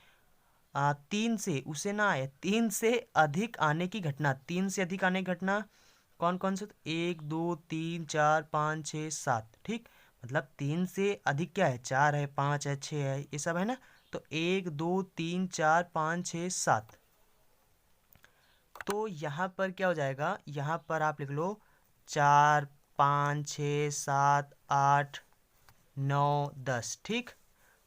3 से, उसे ना आए 3 से अधिक आने की घटना, 3 से अधिक आने की घटना कौन कौन से, 1 2 3 4 5 6 7, ठीक, मतलब 3 से अधिक क्या है, 4 है, 5 है, 6 है, ये सब है ना। तो 1 2 3 4 5 6 7, तो यहाँ पर क्या हो जाएगा, यहाँ पर आप लिख लो 4 5 6 7 8 9 10, ठीक।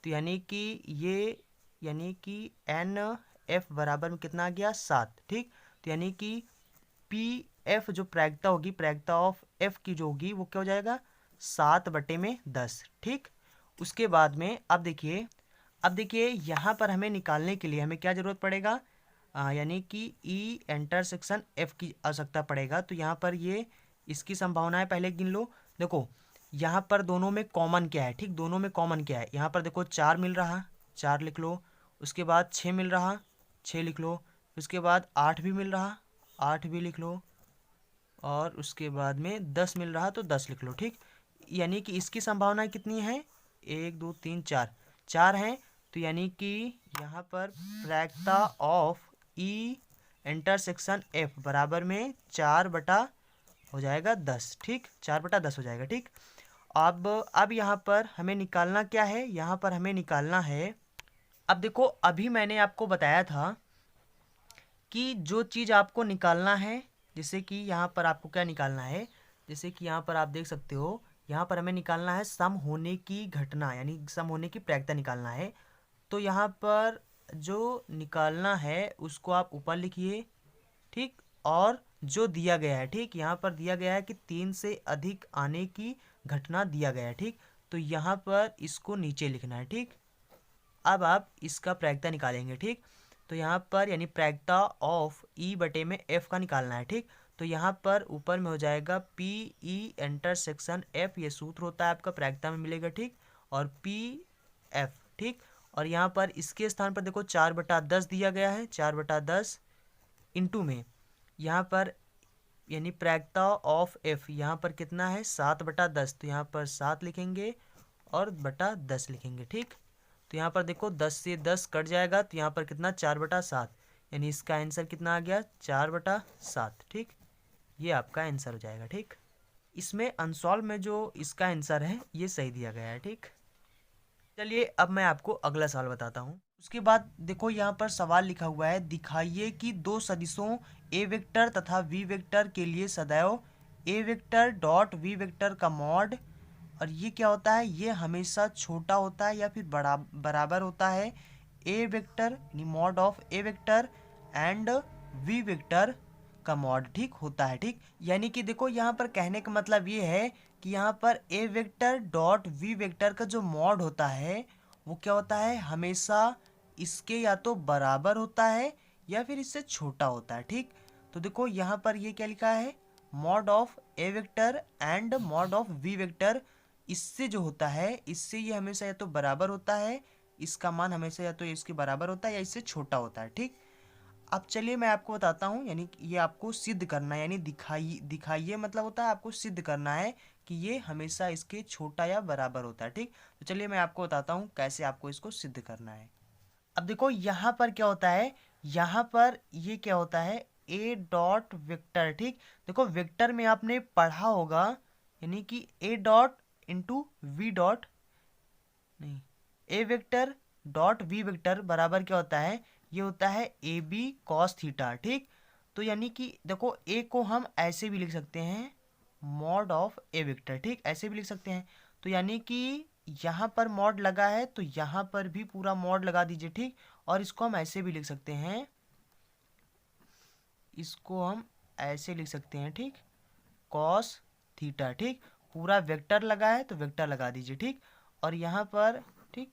तो यानी कि ये, यानी कि एन एफ बराबर में कितना आ गया, 7, ठीक। तो यानी कि पी एफ जो प्रायिकता होगी, प्रायिकता ऑफ एफ की जो होगी वो क्या हो जाएगा, 7/10, ठीक। उसके बाद में अब देखिए यहाँ पर हमें निकालने के लिए हमें क्या जरूरत पड़ेगा, यानी कि ई इंटरसेक्शन एफ की आवश्यकता पड़ेगा। तो यहाँ पर ये इसकी संभावनाएं पहले गिन लो। देखो यहाँ पर दोनों में कॉमन क्या है, ठीक, दोनों में कॉमन क्या है, यहाँ पर देखो 4 मिल रहा, 4 लिख लो। उसके बाद 6 मिल रहा, 6 लिख लो। उसके बाद 8 भी मिल रहा, 8 भी लिख लो। और उसके बाद में 10 मिल रहा तो 10 लिख लो, ठीक। यानी कि इसकी संभावना कितनी है, 1 2 3 4, 4 हैं। तो यानी कि यहाँ पर प्रायिकता ऑफ ई इंटरसेक्शन एफ बराबर में 4/10 हो जाएगा, 10, ठीक, 4/10 हो जाएगा, ठीक। अब यहाँ पर हमें निकालना क्या है, यहाँ पर हमें निकालना है, अब देखो अभी मैंने आपको बताया था कि जो चीज़ आपको निकालना है, जैसे कि यहाँ पर आपको क्या निकालना है, जैसे कि यहाँ पर आप देख सकते हो, यहाँ पर हमें निकालना है सम होने की घटना, यानी सम होने की प्रायिकता निकालना है। तो यहाँ पर जो निकालना है उसको आप ऊपर लिखिए, ठीक। और जो दिया गया है, ठीक, यहाँ पर दिया गया है कि 3 से अधिक आने की घटना दिया गया है, ठीक। तो यहाँ पर इसको नीचे लिखना है, ठीक। अब आप इसका प्रायिकता निकालेंगे, ठीक। तो यहाँ पर यानी प्रायिकता ऑफ ई बटे में एफ का निकालना है, ठीक। तो यहाँ पर ऊपर में हो जाएगा पी ई इंटरसेक्शन एफ, ये सूत्र होता है आपका, प्रायिकता में मिलेगा, ठीक। और पी एफ, ठीक। और यहाँ पर इसके स्थान पर देखो 4/10 दिया गया है, 4/10 इंटू में यहाँ पर यानी प्रायिकता ऑफ एफ यहाँ पर कितना है, 7/10, तो यहाँ पर 7 लिखेंगे और बटा 10 लिखेंगे, ठीक। तो यहाँ पर देखो 10 से 10 कट जाएगा, तो यहाँ पर कितना, 4/7, यानी इसका आंसर कितना आ गया, 4/7, ठीक। ये आपका आंसर हो जाएगा, ठीक। इसमें अनसॉल्व में जो इसका आंसर है ये सही दिया गया है, ठीक। चलिए अब मैं आपको अगला सवाल बताता हूँ। उसके बाद देखो यहाँ पर सवाल लिखा हुआ है, दिखाइए कि दो सदिशों ए वेक्टर तथा वी वेक्टर के लिए सदैव ए वेक्टर डॉट वी वेक्टर का मॉड, और ये क्या होता है, ये हमेशा छोटा होता है या फिर बराबर होता है ए वेक्टर यानी mod of a vector and b vector का मॉड, ठीक होता है, ठीक। यानी कि देखो यहाँ पर कहने का मतलब ये है कि यहाँ पर ए वेक्टर डॉट वी वेक्टर का जो मॉड होता है वो क्या होता है, हमेशा इसके या तो बराबर होता है या फिर इससे छोटा होता है, ठीक। तो देखो यहाँ पर ये क्या लिखा है, mod of a vector and mod of b vector, इससे जो होता है इससे ये हमेशा या तो बराबर होता है, इसका मान हमेशा या तो इसके बराबर होता है या इससे छोटा होता है, ठीक। अब चलिए मैं आपको बताता हूँ, यानी ये आपको सिद्ध करना है, यानी दिखाइए मतलब होता है आपको सिद्ध करना है कि ये हमेशा इसके छोटा या बराबर होता है, ठीक। तो चलिए मैं आपको बताता हूँ कैसे आपको इसको सिद्ध करना है। अब देखो यहाँ पर क्या होता है, यहाँ पर ये क्या होता है, ए डॉट वेक्टर, ठीक। देखो वेक्टर में आपने पढ़ा होगा, यानी कि ए डॉट इंटू वी डॉट, नहीं, ए वेक्टर डॉट वी वेक्टर बराबर क्या होता है, ये होता है ए बी कॉस थीटा, ठीक। तो यानी कि देखो ए को हम ऐसे भी लिख सकते हैं, मॉड ऑफ ए वेक्टर, ठीक, ऐसे भी लिख सकते हैं। तो यानी कि यहाँ पर मॉड लगा है तो यहाँ पर भी पूरा मॉड लगा दीजिए, ठीक। और इसको हम ऐसे भी लिख सकते हैं, इसको हम ऐसे लिख सकते हैं, ठीक, कॉस थीटा, ठीक। पूरा वेक्टर लगा है तो वेक्टर लगा दीजिए, ठीक। और यहाँ पर, ठीक,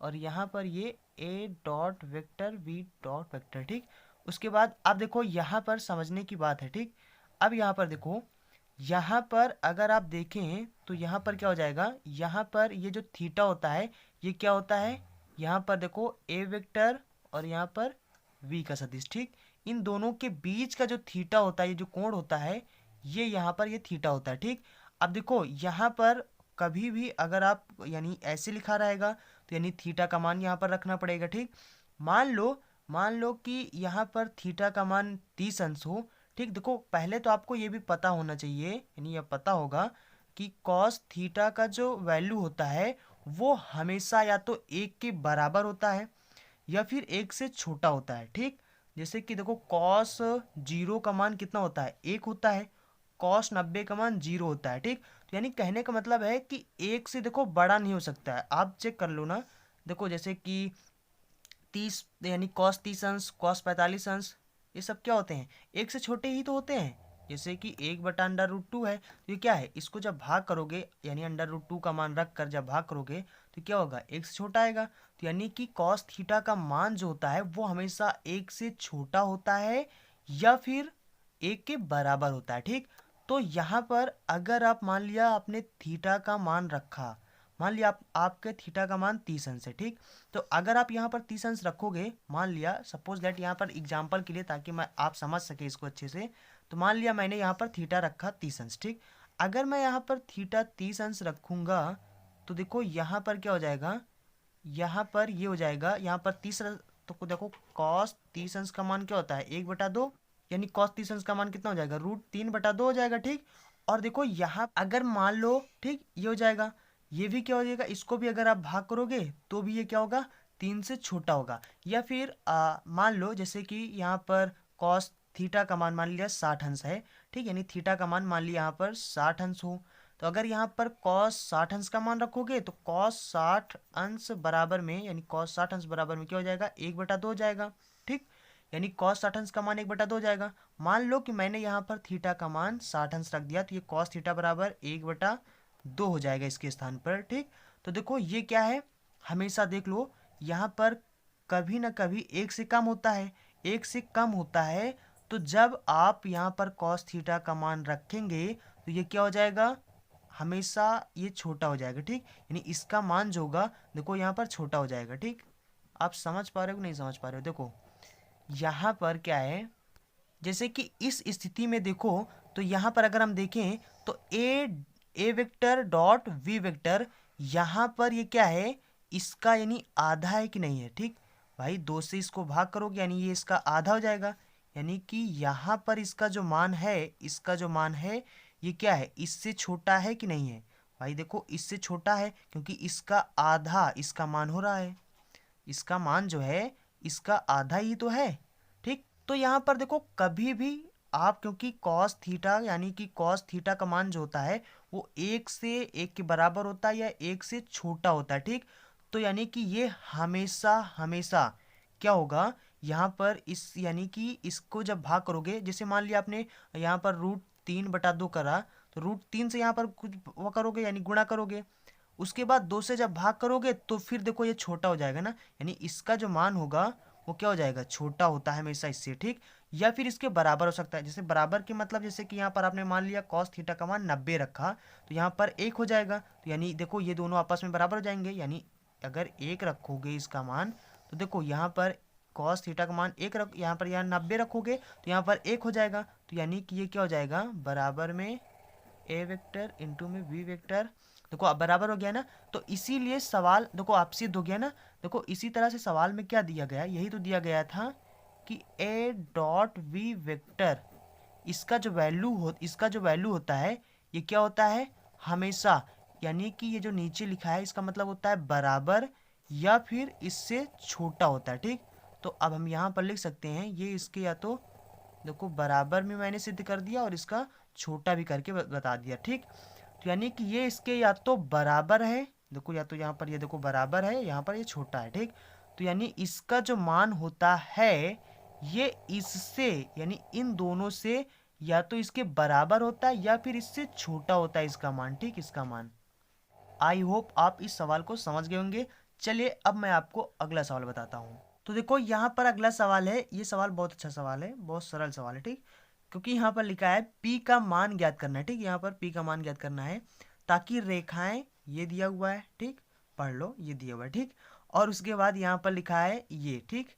और यहाँ पर ये ए dot vector V dot vector, ठीक। उसके बाद अब देखो यहाँ पर समझने की बात है, ठीक। अब यहाँ पर देखो, यहाँ पर अगर आप देखें तो यहाँ पर क्या हो जाएगा, यहाँ पर ये जो थीटा होता है ये क्या होता है, यहाँ पर देखो ए वेक्टर और यहाँ पर वी का सदिश, ठीक। इन दोनों के बीच का जो थीटा होता है, ये जो कोण होता है ये यहाँ पर ये थीटा होता है, ठीक। अब देखो यहाँ पर कभी भी अगर आप यानी ऐसे लिखा रहेगा तो यानी थीटा का मान यहाँ पर रखना पड़ेगा, ठीक। मान लो कि यहाँ पर थीटा का मान 30 अंश हो, ठीक। देखो पहले तो आपको ये भी पता होना चाहिए, यानी ये पता होगा कि कॉस थीटा का जो वैल्यू होता है वो हमेशा या तो 1 के बराबर होता है या फिर 1 से छोटा होता है, ठीक। जैसे कि देखो कॉस 0 का मान कितना होता है, 1 होता है। कॉस 90 का मान 0 होता है, ठीक। तो यानी कहने का मतलब है कि 1 से देखो बड़ा नहीं हो सकता है। आप चेक कर लो ना, देखो जैसे कि 30 यानी कॉस 30 अंश, कॉस 45 अंश, ये सब क्या होते हैं, 1 से छोटे ही तो होते हैं। जैसे कि 1/√2 है, तो ये क्या है, इसको जब भाग करोगे यानी √2 का मान रख कर जब भाग करोगे तो क्या होगा, 1 से छोटा आएगा। तो यानी कि कॉस थीटा का मान जो होता है वो हमेशा 1 से छोटा होता है या फिर 1 के बराबर होता है, ठीक। तो यहाँ पर अगर आप मान लिया आपने थीटा का मान रखा, मान लिया आपके थीटा का मान 30 अंश है, ठीक। तो अगर आप यहाँ पर 30 अंश रखोगे, मान लिया सपोज दैट यहाँ पर एग्जांपल के लिए ताकि मैं आप समझ सके इसको अच्छे से, तो मान लिया मैंने यहाँ पर थीटा रखा 30 अंश, ठीक। अगर मैं यहाँ पर थीटा 30 अंश रखूंगा तो देखो यहाँ पर क्या हो जाएगा, यहाँ पर ये हो जाएगा, यहाँ पर 30 तो देखो कॉस 30 अंश का मान क्या होता है, 1/2, यानी कॉस 30 अंश का मान कितना हो जाएगा, √3/2 हो जाएगा, ठीक। और देखो यहाँ अगर मान लो, ठीक, ये हो जाएगा, ये भी क्या हो जाएगा, इसको भी अगर आप भाग करोगे तो भी ये क्या होगा, 3 से छोटा होगा। या फिर मान लो जैसे कि यहाँ पर कॉस थीटा का मान मान लिया 60 अंश है, ठीक, यानी थीटा का मान मान लिया यहाँ पर 60 अंश हो, तो अगर यहाँ पर कॉस 60 अंश का मान रखोगे तो कॉस 60 अंश बराबर में यानी कॉस 60 अंश बराबर में क्या हो जाएगा, 1/2 हो जाएगा, ठीक। यानी कॉस 60 अंश का मान 1/2 हो जाएगा। मान लो कि मैंने यहाँ पर थीटा का मान 60 अंश रख दिया तो ये कॉस थीटा बराबर 1/2 हो जाएगा इसके स्थान पर, ठीक। तो देखो ये क्या है, हमेशा देख लो यहाँ पर कभी ना कभी 1 से कम होता है, 1 से कम होता है। तो जब आप यहाँ पर कॉस थीटा का मान रखेंगे तो ये क्या हो जाएगा, हमेशा ये छोटा हो जाएगा, ठीक। यानी इसका मान जो होगा देखो यहाँ पर छोटा हो जाएगा, ठीक। आप समझ पा रहे हो कि नहीं समझ पा रहे हो, देखो यहाँ पर क्या है, जैसे कि इस स्थिति में देखो तो यहाँ पर अगर हम देखें तो ए वेक्टर डॉट वी वेक्टर यहाँ पर ये क्या है, इसका यानी आधा है कि नहीं है, ठीक। भाई 2 से इसको भाग करोगे यानी ये इसका आधा हो जाएगा, यानी कि यहाँ पर इसका जो मान है, इसका जो मान है ये क्या है, इससे छोटा है कि नहीं है। भाई देखो इससे छोटा है क्योंकि इसका आधा इसका मान हो रहा है, इसका मान जो है इसका आधा ही तो है, ठीक। तो यहाँ पर देखो कभी भी आप क्योंकि कॉस थीटा यानी कि कॉस थीटा का मान जो होता है वो 1 से 1 के बराबर होता है या 1 से छोटा होता है, ठीक। तो यानी कि ये हमेशा हमेशा क्या होगा, यहाँ पर इस यानी कि इसको जब भाग करोगे, जैसे मान लिया आपने यहाँ पर √3/2 करा तो √3 से यहाँ पर कुछ वो करोगे यानी गुणा करोगे, उसके बाद 2 से जब भाग करोगे तो फिर देखो ये छोटा हो जाएगा ना, यानी इसका जो मान होगा वो क्या हो जाएगा, छोटा होता है हमेशा इससे, ठीक। या फिर इसके बराबर हो सकता है, जैसे बराबर के मतलब जैसे कि यहाँ पर आपने मान लिया कॉस थीटा का मान 90 रखा तो यहाँ पर 1 हो जाएगा, तो यानी देखो ये दोनों आपस में बराबर हो जाएंगे, यानी अगर 1 रखोगे इसका मान तो देखो यहाँ पर कॉस थीटा का मान 1 रख, यहाँ पर यहाँ 90 रखोगे तो यहाँ पर 1 हो जाएगा, तो यानी कि ये क्या हो जाएगा, बराबर में ए वेक्टर इंटू में बी वेक्टर, देखो अब बराबर हो गया ना। तो इसीलिए सवाल देखो आप सिद्ध हो गया ना। देखो इसी तरह से सवाल में क्या दिया गया, यही तो दिया गया था कि ए डॉट वी वेक्टर इसका जो वैल्यू होता है ये क्या होता है हमेशा, यानी कि ये जो नीचे लिखा है इसका मतलब होता है बराबर या फिर इससे छोटा होता है, ठीक। तो अब हम यहाँ पर लिख सकते हैं ये इसके या तो देखो बराबर में मैंने सिद्ध कर दिया और इसका छोटा भी करके बता दिया, ठीक। तो यानी कि ये इसके या तो बराबर है, देखो या तो यहाँ पर ये देखो बराबर है, यहाँ पर ये छोटा है, ठीक। तो यानी इसका जो मान होता है ये इससे यानी इन दोनों से या तो इसके बराबर होता है या फिर इससे छोटा होता है इसका मान, ठीक, इसका मान। आई होप आप इस सवाल को समझ गए होंगे। चलिए अब मैं आपको अगला सवाल बताता हूँ। तो देखो यहाँ पर अगला सवाल है, ये सवाल बहुत अच्छा सवाल है, बहुत सरल सवाल है, ठीक। क्योंकि यहाँ पर लिखा है पी का मान ज्ञात करना है, ठीक। यहाँ पर पी का मान ज्ञात करना है ताकि रेखाएं, ये दिया हुआ है, ठीक, पढ़ लो ये दिया हुआ है, ठीक। और उसके बाद यहाँ पर लिखा है ये, ठीक,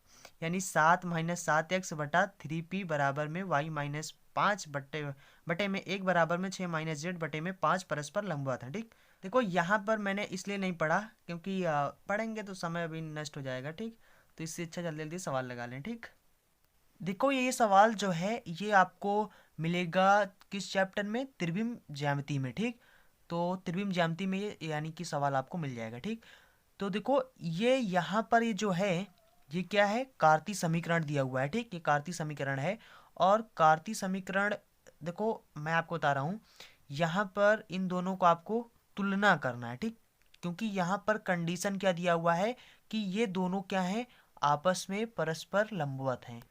यानी 7 - 7x/3p बराबर में y - 5 बटे में 1 बराबर में 6 माइनस जेड बटे में 5 परस्पर लंबवत है। ठीक, देखो यहाँ पर मैंने इसलिए नहीं पढ़ा क्योंकि पढ़ेंगे तो समय अभी नष्ट हो जाएगा। ठीक, तो इससे अच्छा जल्दी जल्दी सवाल लगा लें। ठीक, देखो ये सवाल जो है ये आपको मिलेगा किस चैप्टर में, त्रिविम ज्यामिति में। ठीक, तो त्रिविम ज्यामिति में ये यानी कि सवाल आपको मिल जाएगा। ठीक, तो देखो ये यहाँ पर ये जो है ये क्या है, कार्तीय समीकरण दिया हुआ है। ठीक, ये कार्तीय समीकरण है और कार्तीय समीकरण देखो मैं आपको बता रहा हूँ यहाँ पर इन दोनों को आपको तुलना करना है। ठीक, क्योंकि यहाँ पर कंडीशन क्या दिया हुआ है कि ये दोनों क्या है, आपस में परस्पर लंबवत हैं।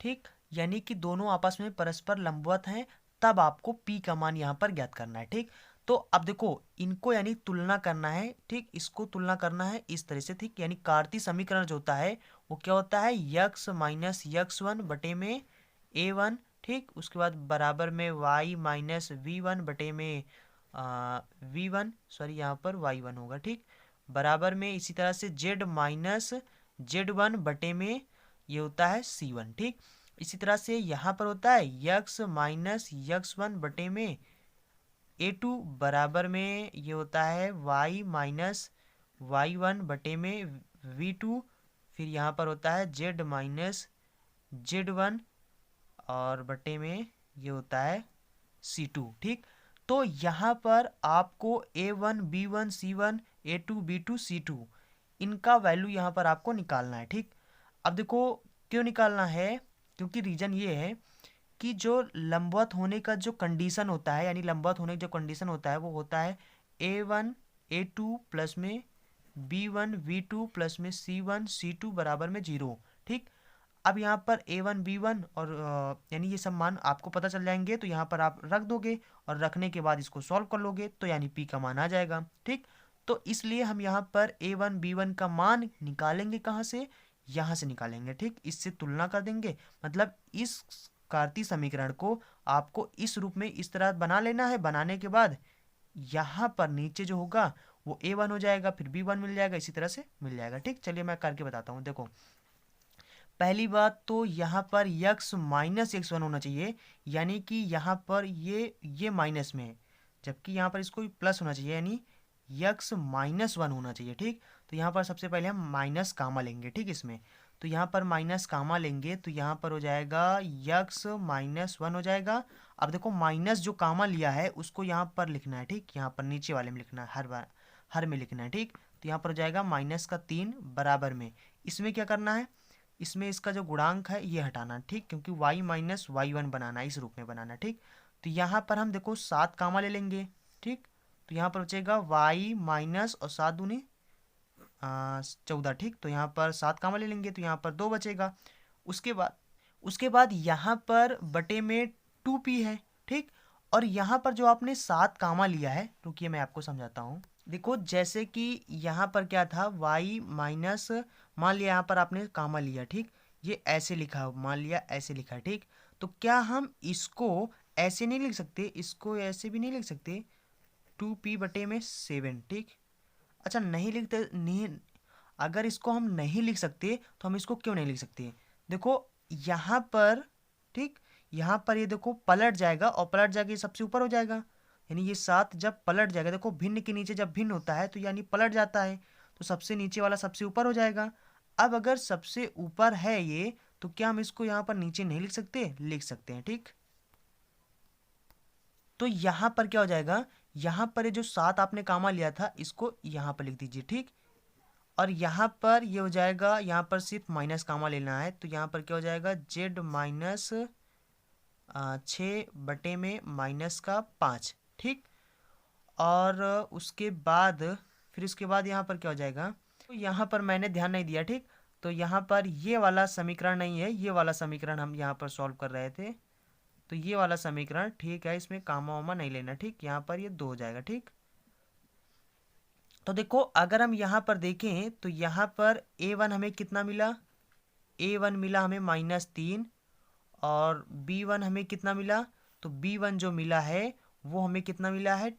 ठीक, यानी कि दोनों आपस में परस्पर लंबवत हैं, तब आपको पी का मान यहाँ पर ज्ञात करना है। ठीक, तो अब देखो इनको यानी तुलना करना है। ठीक, इसको तुलना करना है इस तरह से। ठीक, यानी कार्तीय समीकरण जो होता है वो क्या होता है, यक्स माइनस यक्स वन बटे में ए वन। ठीक, उसके बाद बराबर में वाई माइनस वी वन बटे में वी वन, सॉरी यहाँ पर वाई वन होगा। ठीक, बराबर में इसी तरह से जेड माइनस जेड वन बटे में ये होता है सी वन। ठीक, इसी तरह से यहाँ पर होता है यक्स माइनस यक्स वन बटे में ए टू बराबर में ये होता है वाई माइनस वाई वन बटे में वी टू। फिर यहाँ पर होता है जेड माइनस जेड वन और बटे में ये होता है सी टू। ठीक, तो यहाँ पर आपको A one B one C one A two B two C two इनका वैल्यू यहाँ पर आपको निकालना है। ठीक, अब देखो क्यों निकालना है, क्योंकि रीजन ये है कि जो लंबवत होने का जो कंडीशन होता है, यानी लंबवत होने का जो कंडीशन होता है वो होता है a one A two plus में b one b two plus में सी वन सी टू बराबर में 0। ठीक, अब यहाँ पर ए वन बी वन और यानी ये सब मान आपको पता चल जाएंगे, तो यहाँ पर आप रख दोगे और रखने के बाद इसको सॉल्व कर लोगे तो यानी पी का मान आ जाएगा। ठीक, तो इसलिए हम यहाँ पर ए वन बी वन का मान निकालेंगे कहाँ से, यहाँ से निकालेंगे। ठीक, इससे तुलना कर देंगे, मतलब इस कार्तीय समीकरण को आपको इस रूप में इस तरह बना लेना है। बनाने के बाद यहाँ पर नीचे जो होगा वो ए वन हो जाएगा, फिर बी वन मिल जाएगा, इसी तरह से मिल जाएगा। ठीक, चलिए मैं करके बताता हूँ। देखो पहली बात तो यहाँ पर यक्स माइनस एक्स वन होना चाहिए, यानी कि यहाँ पर ये माइनस में है, जबकि यहाँ पर इसको प्लस होना चाहिए, यानी यक्स माइनस वन होना चाहिए। ठीक, तो यहाँ पर सबसे पहले हम माइनस कामा लेंगे। ठीक, इसमें तो यहाँ पर माइनस कामा लेंगे तो यहाँ पर हो जाएगा यक्स माइनस वन हो जाएगा। अब देखो माइनस जो कामा लिया है उसको यहाँ पर लिखना है। ठीक, यहाँ पर नीचे वाले में लिखना है, हर बार हर में लिखना है। ठीक, तो यहाँ पर हो जाएगा माइनस का 3 बराबर में, इसमें क्या करना है, इसमें इसका जो गुणांक है ये हटाना। ठीक, क्योंकि y माइनस वाई वन बनाना है, इस रूप में बनाना। ठीक, तो यहाँ पर हम देखो 7 कामा ले लेंगे। ठीक, तो यहाँ पर बचेगा y माइनस और 7 दूनी 14। ठीक, तो यहाँ पर 7 कामा ले लेंगे तो यहाँ पर 2 बचेगा। उसके बाद यहाँ पर बटे में 2p है। ठीक, और यहाँ पर जो आपने 7 कामा लिया है, रुकिए मैं आपको समझाता हूँ। देखो जैसे कि यहाँ पर क्या था, y माइनस, मान लिया यहाँ पर आपने कामा लिया। ठीक, ये ऐसे लिखा, मान लिया ऐसे लिखा। ठीक, तो क्या हम इसको ऐसे नहीं लिख सकते, इसको ऐसे भी नहीं लिख सकते, 2p बटे में 7। ठीक, अच्छा नहीं लिखते, नहीं, अगर इसको हम नहीं लिख सकते तो हम इसको क्यों नहीं लिख सकते, देखो यहाँ पर। ठीक, यहाँ पर ये देखो पलट जाएगा और पलट जाके ये सबसे ऊपर हो जाएगा, यानी ये 7 जब पलट जाएगा, देखो भिन्न के नीचे जब भिन्न होता है तो यानी पलट जाता है, तो सबसे नीचे वाला सबसे ऊपर हो जाएगा। अब अगर सबसे ऊपर है ये, तो क्या हम इसको यहाँ पर नीचे नहीं लिख सकते, लिख सकते हैं। ठीक, तो यहाँ पर क्या हो जाएगा, यहाँ पर ये जो 7 आपने कामा लिया था इसको यहाँ पर लिख दीजिए। ठीक, और यहाँ पर ये हो जाएगा, यहाँ पर सिर्फ माइनस कामा लेना है, तो यहाँ पर क्या हो जाएगा, जेड माइनस 6 बटे में माइनस का 5। ठीक, और उसके बाद फिर उसके बाद यहाँ पर क्या हो जाएगा, तो यहाँ पर मैंने ध्यान नहीं दिया। ठीक, तो यहाँ पर ये वाला समीकरण नहीं है, ये वाला समीकरण हम यहाँ पर सॉल्व कर रहे थे, तो ये वाला समीकरण ठीक है, इसमें कामा वामा नहीं लेना। ठीक, यहाँ पर ये 2 हो जाएगा। ठीक, तो देखो अगर हम यहाँ पर देखें तो यहाँ पर ए वन हमें कितना मिला, ए वन मिला हमें -3, और बी वन हमें कितना मिला, तो बी वन जो मिला है वो हमें कितना मिला है,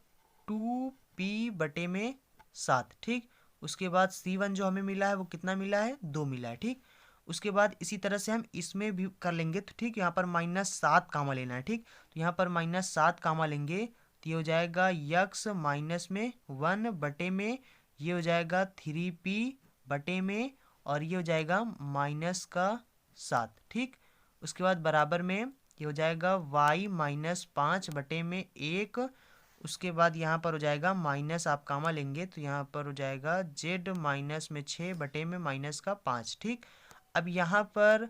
2p बटे में 7। ठीक, उसके बाद सी वन जो हमें मिला है वो कितना मिला है, 2 मिला है। ठीक, उसके बाद इसी तरह से हम इसमें भी कर लेंगे। तो ठीक, यहाँ पर -7 कामा लेना है। ठीक, तो यहाँ पर -7 कामा लेंगे तो ये हो जाएगा यक्स माइनस में 1 बटे में ये हो जाएगा 3p बटे में और ये हो जाएगा -7। ठीक, उसके बाद बराबर में ये हो जाएगा y -5 बटे में 1। उसके बाद यहाँ पर हो जाएगा माइनस, आप कामा लेंगे तो यहाँ पर हो जाएगा z माइनस में 6 बटे में -5। ठीक, अब यहाँ पर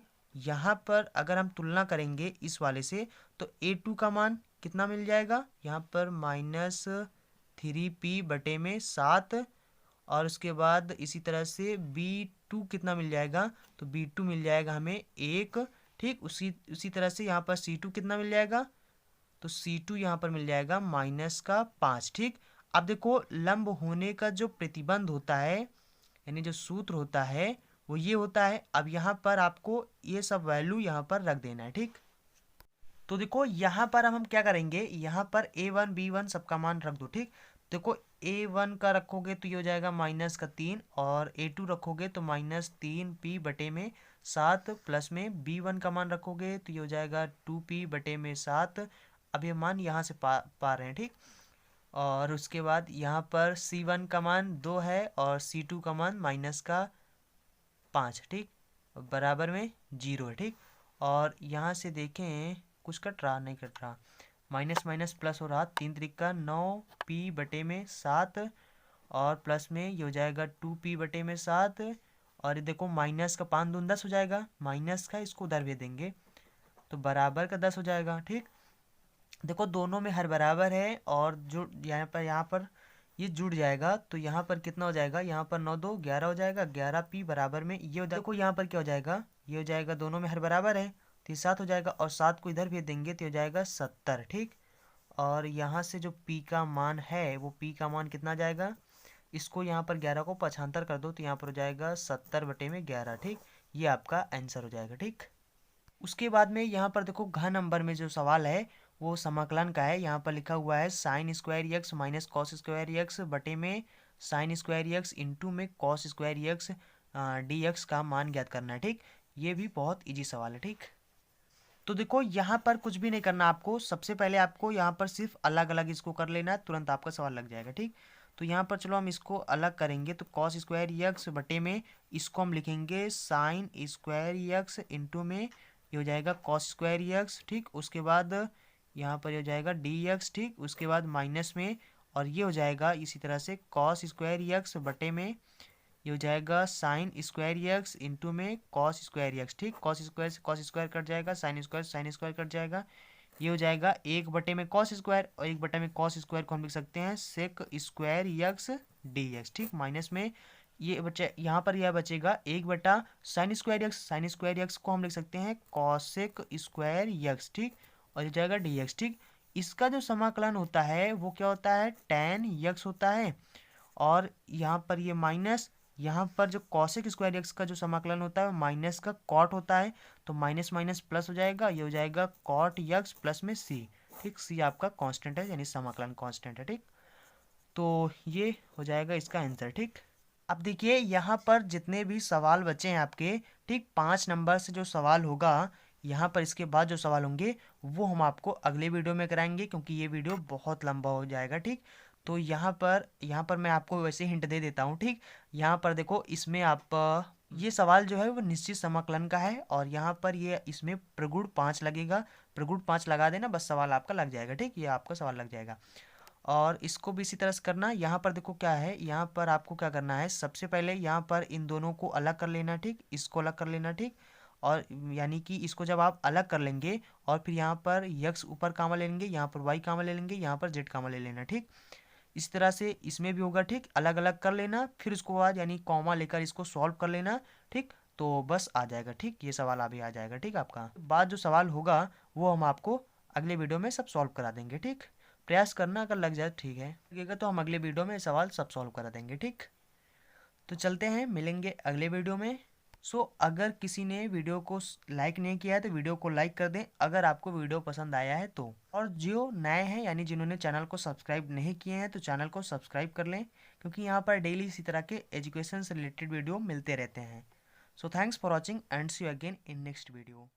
अगर हम तुलना करेंगे इस वाले से तो a2 का मान कितना मिल जाएगा, यहाँ पर -3p बटे में 7 और उसके बाद इसी तरह से b2 कितना मिल जाएगा, तो b2 मिल जाएगा हमें 1। ठीक, उसी तरह से यहाँ पर c2 कितना मिल जाएगा, तो C2 यहाँ पर मिल जाएगा -5। ठीक, अब देखो लंब होने का जो प्रतिबंध होता है यानी जो सूत्र होता है वो ये होता है। अब यहाँ पर आपको ये सब वैल्यू यहाँ पर रख देना है। ठीक, तो देखो यहाँ पर हम क्या करेंगे, यहाँ पर a1 b1 सबका मान रख दो। ठीक, देखो a1 का रखोगे तो ये हो जाएगा -3 और a2 रखोगे तो -3p बटे में 7 प्लस में b1 का मान रखोगे तो ये हो जाएगा 2p बटे में 7। अब ये मान यहाँ से पा रहे हैं। ठीक, और उसके बाद यहाँ पर c1 का मान 2 है और c2 का मान -5। ठीक, बराबर में 0 है। ठीक, और यहाँ से देखें कुछ कट रहा नहीं कट रहा, माइनस माइनस प्लस हो रहा, 3 त्रिका 9p बटे में 7 और प्लस में ये हो जाएगा 2p बटे में 7 और ये देखो माइनस का 5 दूनी 10 हो जाएगा, माइनस का इसको उधर भेज देंगे तो बराबर का 10 हो जाएगा। ठीक, देखो दोनों में हर बराबर है और जो यहाँ पर ये जुड़ जाएगा तो यहाँ पर कितना हो जाएगा, यहाँ पर 9 2 11 हो जाएगा, 11p बराबर में ये देखो यहाँ पर क्या हो जाएगा, ये हो जाएगा दोनों में हर बराबर है तो ये 7 हो जाएगा और 7 को इधर भेज देंगे तो हो जाएगा 70। ठीक, और यहाँ से जो p का मान है वो p का मान कितना जाएगा, इसको यहाँ पर 11 को 75 कर दो तो यहाँ पर हो जाएगा 70 बटे में 11। ठीक, ये आपका आंसर हो जाएगा। ठीक, उसके बाद में यहाँ पर देखो घ नंबर में जो सवाल है वो समाकलन का है। यहाँ पर लिखा हुआ है sine square x minus cos square x बटे में साइन स्क्वायर एक्स इंटू में cos square x d x का मान ज्ञात करना है। ठीक, ये भी बहुत इजी सवाल है। ठीक, तो देखो यहाँ पर कुछ भी नहीं करना आपको, सबसे पहले आपको यहाँ पर सिर्फ अलग अलग इसको कर लेना है, तुरंत आपका सवाल लग जाएगा। ठीक, तो यहाँ पर चलो हम इसको अलग करेंगे तो कॉस स्क्वायर एक्स बटे में इसको हम लिखेंगे साइन स्क्वायर एक्स इंटू में ये हो जाएगा कॉस स्क्वायर एक्स। ठीक, उसके बाद यहाँ पर हो जाएगा डी एक्स। ठीक, उसके बाद माइनस में और ये हो जाएगा इसी तरह से कॉस स्क्वायर एक्स बटे में ये हो जाएगा साइन स्क्वायर एक्स इंटू में कॉस स्क्वायर एक्स। ठीक, कॉस स्क्वायर से कॉस स्क्वायर कट जाएगा, साइन स्क्वायर कट जाएगा, ये हो जाएगा 1 बटे में कॉस स्क्वायर और 1 बटे में कॉस स्क्वायर को हम लिख सकते हैं sec square x d x. ठीक, माइनस में ये बचे, यहाँ पर यह बचेगा 1 बटा साइन स्क्वायर एक्स को हम लिख सकते हैं कॉसेक स्क्वायर एक्स। ठीक, और ये जाएगा डी एक्स। ठीक, इसका जो समाकलन होता है वो क्या होता है, tan एक्स होता है और यहाँ पर ये माइनस, यहाँ पर जो कॉसेक स्क्वायर एक्स का जो समाकलन होता है माइनस का कॉट होता है तो माइनस माइनस प्लस हो जाएगा, ये हो जाएगा कॉट एक्स प्लस में सी। ठीक, सी आपका कांस्टेंट है यानी समाकलन कांस्टेंट है। ठीक, तो ये हो जाएगा इसका आंसर। ठीक, अब देखिए यहाँ पर जितने भी सवाल बचे हैं आपके, ठीक 5 नंबर से जो सवाल होगा यहाँ पर इसके बाद जो सवाल होंगे वो हम आपको अगले वीडियो में कराएंगे क्योंकि ये वीडियो बहुत लंबा हो जाएगा। ठीक, तो यहाँ पर मैं आपको वैसे हिंट दे देता हूँ। ठीक, यहाँ पर देखो इसमें आप ये सवाल जो है वो निश्चित समाकलन का है और यहाँ पर ये इसमें प्रगुण 5 लगेगा, प्रगुण 5 लगा देना बस सवाल आपका लग जाएगा। ठीक, ये आपका सवाल लग जाएगा और इसको भी इसी तरह से करना। यहाँ पर देखो क्या है, यहाँ पर आपको क्या करना है, सबसे पहले यहाँ पर इन दोनों को अलग कर लेना। ठीक, इसको अलग कर लेना। ठीक, और यानी कि इसको जब आप अलग कर लेंगे और फिर यहाँ पर यक्स ऊपर कामा ले लेंगे, यहाँ पर वाई कामा ले लेंगे, यहाँ पर जेड कामा ले लेना। ठीक, इस तरह से इसमें भी होगा। ठीक, अलग अलग कर लेना फिर उसको बाद यानी कॉमा लेकर इसको सॉल्व कर लेना। ठीक, तो बस आ जाएगा। ठीक, ये सवाल अभी आ जाएगा। ठीक, आपका बाद जो सवाल होगा वो हम आपको अगले वीडियो में सब सॉल्व करा देंगे। ठीक, प्रयास करना, अगर लग जाए ठीक है, लगेगा तो हम अगले वीडियो में सवाल सब सॉल्व करा देंगे। ठीक, तो चलते हैं, मिलेंगे अगले वीडियो में। अगर किसी ने वीडियो को लाइक नहीं किया है तो वीडियो को लाइक कर दें अगर आपको वीडियो पसंद आया है तो, और जो नए हैं यानी जिन्होंने चैनल को सब्सक्राइब नहीं किए हैं तो चैनल को सब्सक्राइब कर लें क्योंकि यहाँ पर डेली इसी तरह के एजुकेशन से रिलेटेड वीडियो मिलते रहते हैं। So thanks for watching and see you again in next video.